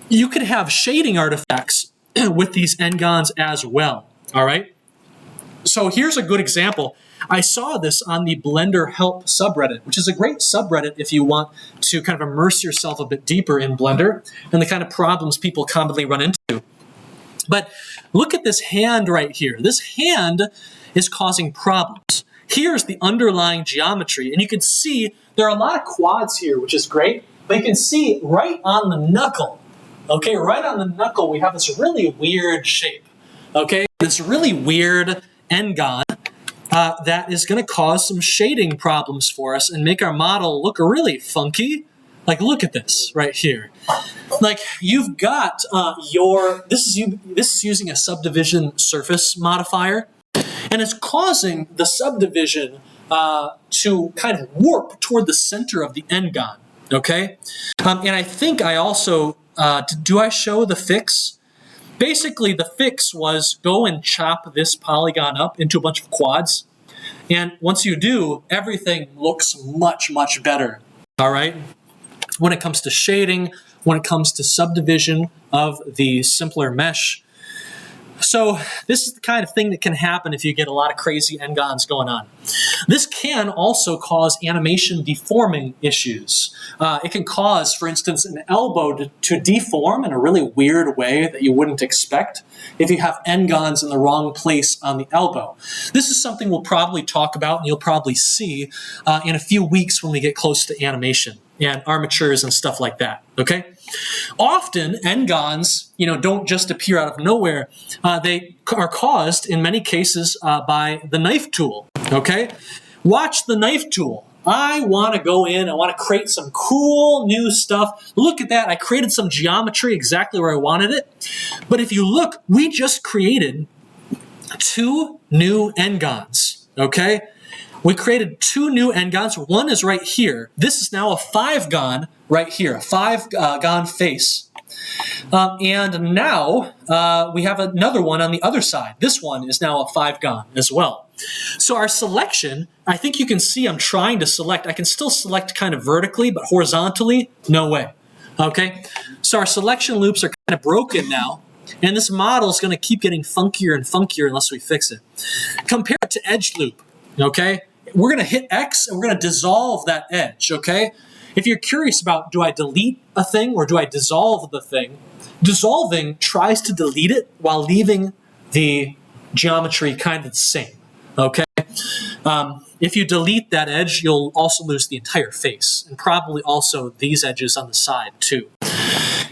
You could have shading artifacts with these n-gons as well, all right? So here's a good example. I saw this on the Blender Help subreddit, which is a great subreddit if you want to kind of immerse yourself a bit deeper in Blender and the kind of problems people commonly run into. But look at this hand right here. This hand is causing problems. Here's the underlying geometry, and you can see there are a lot of quads here, which is great, but you can see right on the knuckle, okay, right on the knuckle, we have this really weird shape, okay? This really weird n-gon that is going to cause some shading problems for us and make our model look really funky. Like, look at this right here. Like, you've got this is using a subdivision surface modifier, and it's causing the subdivision to kind of warp toward the center of the n-gon, okay? And I think I also... do I show the fix? Basically, the fix was go and chop this polygon up into a bunch of quads. And once you do, everything looks much, much better. All right? When it comes to shading, when it comes to subdivision of the simpler mesh. So this is the kind of thing that can happen if you get a lot of crazy n-gons going on. This can also cause animation deforming issues. It can cause, for instance, an elbow to deform in a really weird way that you wouldn't expect if you have n-gons in the wrong place on the elbow. This is something we'll probably talk about and you'll probably see in a few weeks when we get close to animation and armatures and stuff like that, okay? Often, n-gons, don't just appear out of nowhere. They are caused, in many cases, by the knife tool, okay? Watch the knife tool. I want to go in, I want to create some cool new stuff. Look at that, I created some geometry exactly where I wanted it. But if you look, we just created 2 new n-gons, okay? We created 2 new n-gons. One is right here. This is now a 5-gon right here, a 5-gon face. And now we have another one on the other side. This one is now a 5-gon as well. So our selection, I think you can see I'm trying to select. I can still select kind of vertically, but horizontally, no way. Okay, so our selection loops are kind of broken now, and this model is going to keep getting funkier and funkier unless we fix it. Compare it to edge loop, okay? We're going to hit X, and we're going to dissolve that edge, okay? If you're curious about, do I delete a thing or do I dissolve the thing, dissolving tries to delete it while leaving the geometry kind of the same, okay? If you delete that edge, you'll also lose the entire face, and probably also these edges on the side too.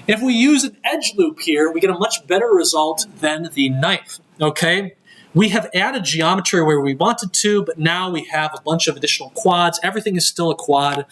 If we use an edge loop here, we get a much better result than the knife, okay? We have added geometry where we wanted to, but now we have a bunch of additional quads. Everything is still a quad.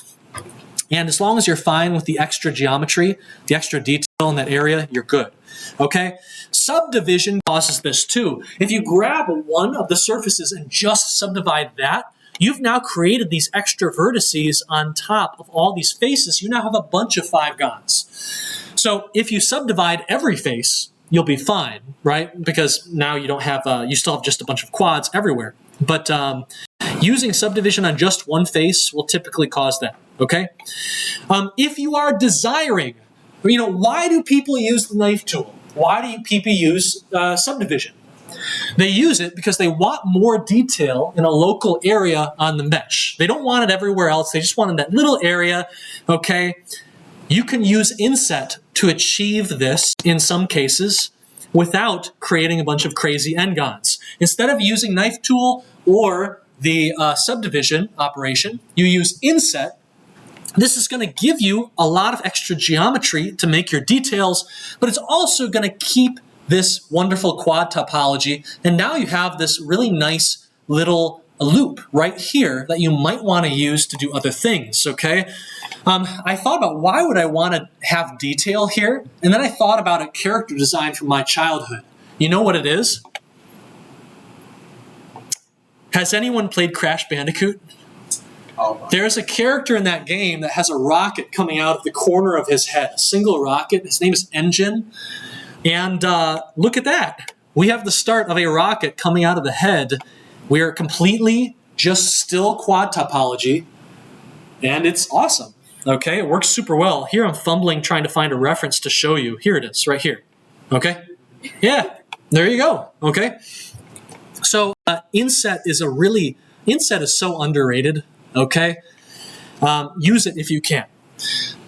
And as long as you're fine with the extra geometry, the extra detail in that area, you're good, okay? Subdivision causes this too. If you grab one of the surfaces and just subdivide that, you've now created these extra vertices on top of all these faces. You now have a bunch of 5-gons. So if you subdivide every face, you'll be fine, right? Because now you don't have, you still have just a bunch of quads everywhere. But using subdivision on just one face will typically cause that, okay? If you are desiring, why do people use the knife tool? Why do people use subdivision? They use it because they want more detail in a local area on the mesh. They don't want it everywhere else. They just want it in that little area, okay? You can use inset to achieve this in some cases without creating a bunch of crazy n-gons. Instead of using knife tool or the subdivision operation, you use inset. This is going to give you a lot of extra geometry to make your details, but it's also going to keep this wonderful quad topology, and now you have this really nice little loop right here that you might want to use to do other things, okay? I thought about why would I want to have detail here, and then I thought about a character design from my childhood. You know what it is? Has anyone played Crash Bandicoot? There's a character in that game that has a rocket coming out of the corner of his head, a single rocket. His name is Engine. And look at that. We have the start of a rocket coming out of the head. We are completely just still quad topology, and it's awesome. Okay, it works super well. Here I'm fumbling trying to find a reference to show you. Here it is, right here. Okay? Yeah, there you go. Okay? So inset is so underrated. Okay? Use it if you can.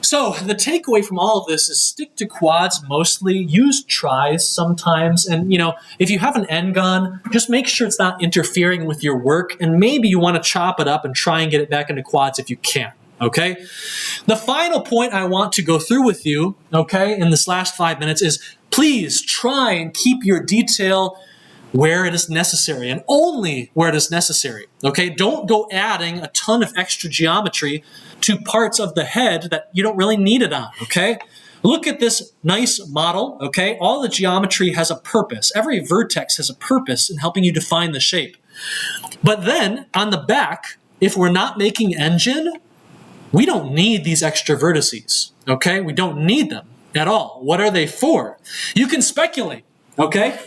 So the takeaway from all of this is stick to quads mostly, use tries sometimes, and if you have an n-gon, just make sure it's not interfering with your work, and maybe you want to chop it up and try and get it back into quads if you can, okay? The final point I want to go through with you, okay, in this last 5 minutes is please try and keep your detail where it is necessary, and only where it is necessary, okay? Don't go adding a ton of extra geometry to parts of the head that you don't really need it on, okay? Look at this nice model, okay? All the geometry has a purpose. Every vertex has a purpose in helping you define the shape. But then, on the back, if we're not making engine, we don't need these extra vertices, okay? We don't need them at all. What are they for? You can speculate, okay?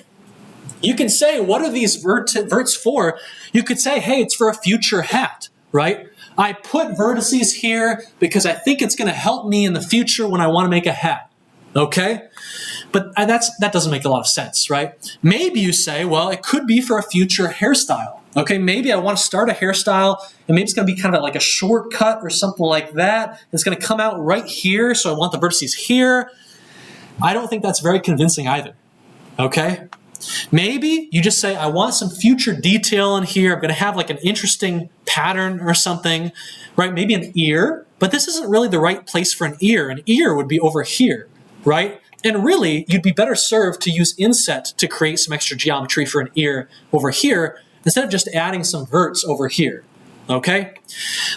You can say, what are these verts for? You could say, hey, it's for a future hat, right? I put vertices here because I think it's going to help me in the future when I want to make a hat, okay? But that doesn't make a lot of sense, right? Maybe you say, well, it could be for a future hairstyle, okay? Maybe I want to start a hairstyle, and maybe it's going to be kind of like a shortcut or something like that. It's going to come out right here, so I want the vertices here. I don't think that's very convincing either, okay? Maybe you just say, I want some future detail in here. I'm going to have like an interesting pattern or something, right? Maybe an ear, but this isn't really the right place for an ear. An ear would be over here, right? And really, you'd be better served to use inset to create some extra geometry for an ear over here instead of just adding some verts over here, okay?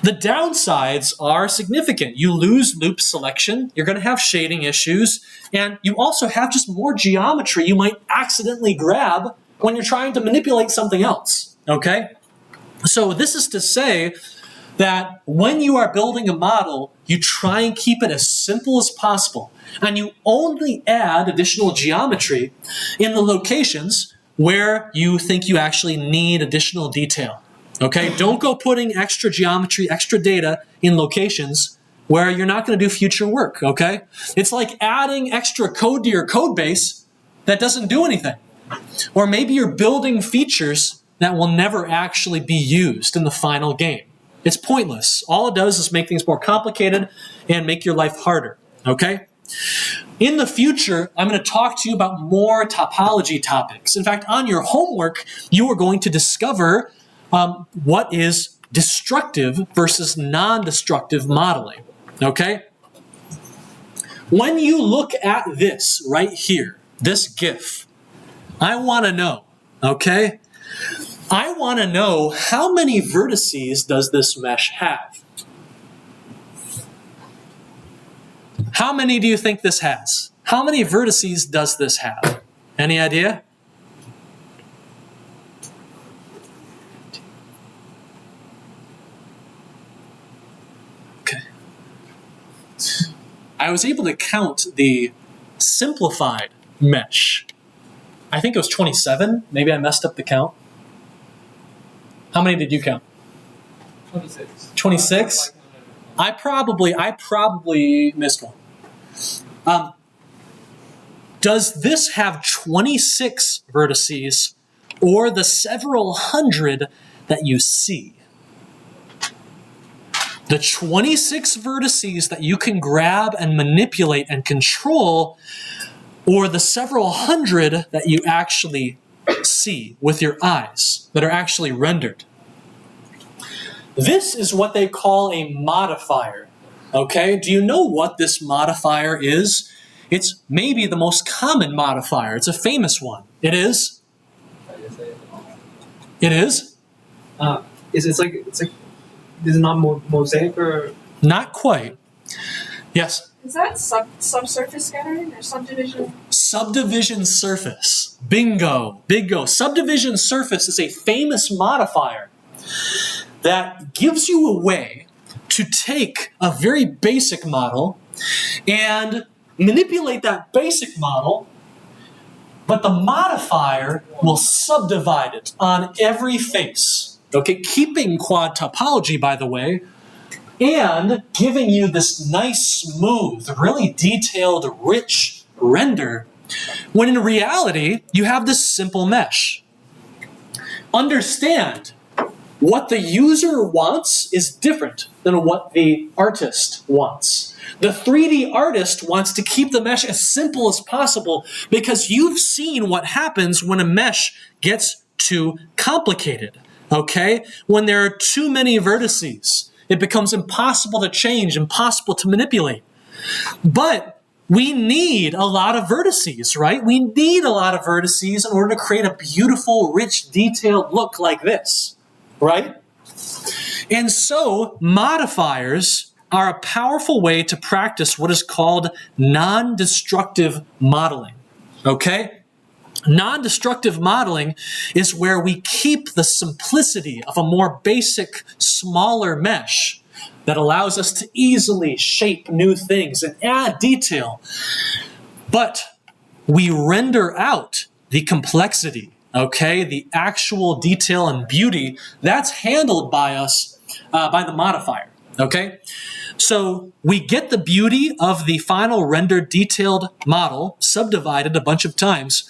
The downsides are significant. You lose loop selection, you're going to have shading issues, and you also have just more geometry you might accidentally grab when you're trying to manipulate something else, okay? So this is to say that when you are building a model, you try and keep it as simple as possible, and you only add additional geometry in the locations where you think you actually need additional detail. Okay, don't go putting extra geometry, extra data in locations where you're not going to do future work, okay? It's like adding extra code to your code base that doesn't do anything. Or maybe you're building features that will never actually be used in the final game. It's pointless. All it does is make things more complicated and make your life harder, okay? In the future, I'm going to talk to you about more topology topics. In fact, on your homework, you are going to discover what is destructive versus non-destructive modeling, okay? When you look at this right here, this GIF, I want to know, okay? I want to know how many vertices does this mesh have? How many do you think this has? How many vertices does this have? Any idea? Okay. I was able to count the simplified mesh. I think it was 27. Maybe I messed up the count. How many did you count? 26. 26? I probably missed one. Does this have 26 vertices or the several hundred that you see? The 26 vertices that you can grab and manipulate and control, or the several hundred that you actually see with your eyes that are actually rendered. This is what they call a modifier. Okay, do you know what this modifier is? It's maybe the most common modifier. It's a famous one. It is? It is? It's like this is not mosaic or? Not quite. Yes? Is that subsurface scattering or subdivision? Subdivision surface. Bingo. Bingo. Subdivision surface is a famous modifier that gives you a way to take a very basic model and manipulate that basic model, but the modifier will subdivide it on every face. Okay, keeping quad topology, by the way, and giving you this nice, smooth, really detailed, rich render, when in reality, you have this simple mesh. Understand, what the user wants is different than what the artist wants. The 3D artist wants to keep the mesh as simple as possible because you've seen what happens when a mesh gets too complicated, okay? When there are too many vertices, it becomes impossible to change, impossible to manipulate. But we need a lot of vertices, right? We need a lot of vertices in order to create a beautiful, rich, detailed look like this, right? And so modifiers are a powerful way to practice what is called non-destructive modeling, okay? Non-destructive modeling is where we keep the simplicity of a more basic, smaller mesh that allows us to easily shape new things and add detail. But we render out the complexity, okay? The actual detail and beauty, that's handled by us, by the modifier, okay? So we get the beauty of the final rendered detailed model subdivided a bunch of times,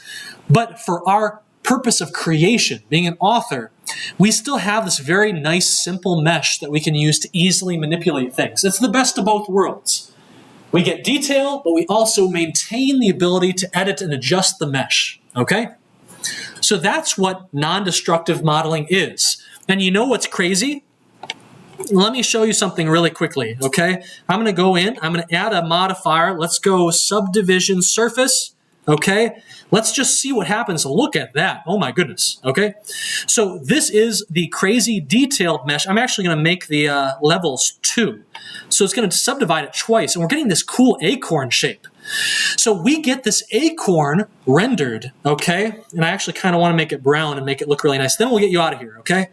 but for our purpose of creation, being an author, we still have this very nice, simple mesh that we can use to easily manipulate things. It's the best of both worlds. We get detail, but we also maintain the ability to edit and adjust the mesh, okay? So that's what non-destructive modeling is. And you know what's crazy? Let me show you something really quickly, okay? I'm going to go in, I'm going to add a modifier. Let's go subdivision surface, okay? Let's just see what happens. Look at that. Oh my goodness, okay? So this is the crazy detailed mesh. I'm actually going to make the levels 2. So it's going to subdivide it twice, and we're getting this cool acorn shape. So we get this acorn rendered, okay? And I actually kind of want to make it brown and make it look really nice. Then we'll get you out of here, okay?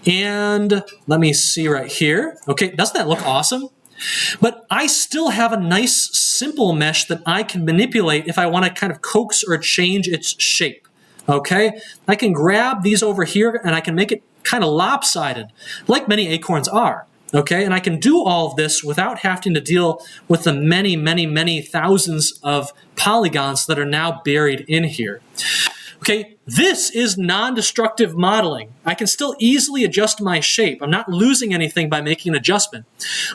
And let me see right here. Okay, doesn't that look awesome? But I still have a nice, simple mesh that I can manipulate if I want to kind of coax or change its shape. Okay, I can grab these over here and I can make it kind of lopsided, like many acorns are. Okay, and I can do all of this without having to deal with the many, many, many thousands of polygons that are now buried in here. Okay, this is non-destructive modeling. I can still easily adjust my shape. I'm not losing anything by making an adjustment.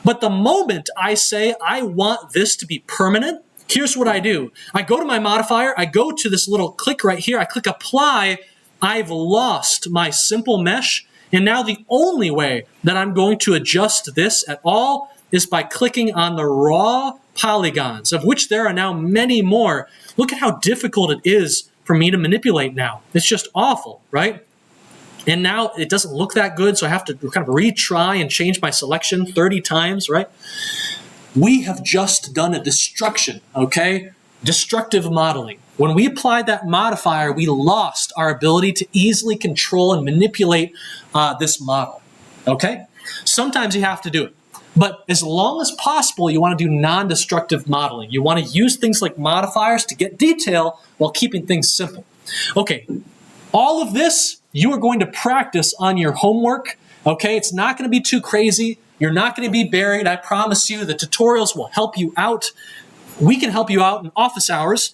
But the moment I say I want this to be permanent, here's what I do. I go to my modifier, I go to this little click right here, I click apply, I've lost my simple mesh, and now the only way that I'm going to adjust this at all is by clicking on the raw polygons, of which there are now many more. Look at how difficult it is for me to manipulate now. It's just awful, right? And now it doesn't look that good, so I have to kind of retry and change my selection 30 times, right? We have just done a destruction, okay? Destructive modeling. When we applied that modifier, we lost our ability to easily control and manipulate this model, okay? Sometimes you have to do it. But as long as possible, you want to do non-destructive modeling. You want to use things like modifiers to get detail while keeping things simple. Okay, all of this you are going to practice on your homework, okay? It's not going to be too crazy. You're not going to be buried. I promise you the tutorials will help you out. We can help you out in office hours.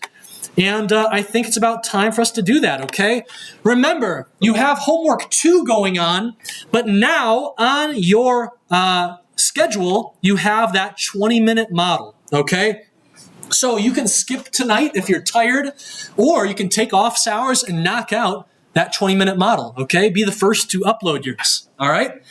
And I think it's about time for us to do that, okay? Remember, you have homework 2 going on, but now on your schedule, you have that 20-minute model, okay? So you can skip tonight if you're tired, or you can take office hours and knock out that 20-minute model, okay? Be the first to upload yours, all right?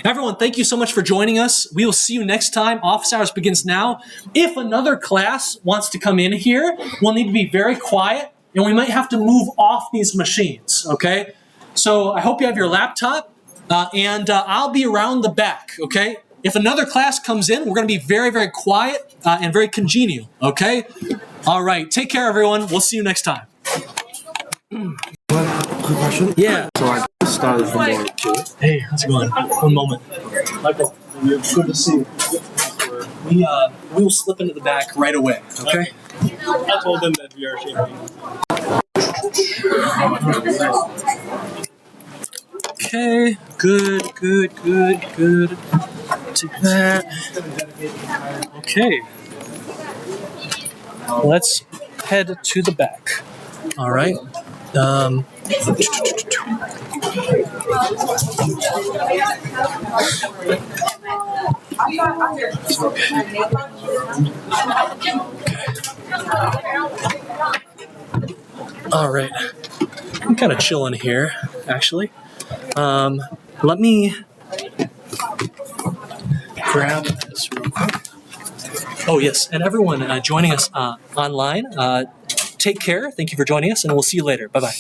Everyone, thank you so much for joining us. We will see you next time. Office hours begins now. If another class wants to come in here, we'll need to be very quiet, and we might have to move off these machines, okay? So I hope you have your laptop, and I'll be around the back, okay? If another class comes in, we're going to be very, very quiet and very congenial, okay? All right, take care, everyone. We'll see you next time. Quick question? Yeah. So I started from more. Hey, how's it going? One moment. Michael, It's good to see you. we will slip into the back right away, okay? I told them that we are shaping. Okay, good. Take that. Okay. Let's head to the back. All right. All right. I'm kind of chilling here, actually. Let me grab this real quick. Oh, yes. And everyone joining us online, take care. Thank you for joining us, and we'll see you later. Bye-bye.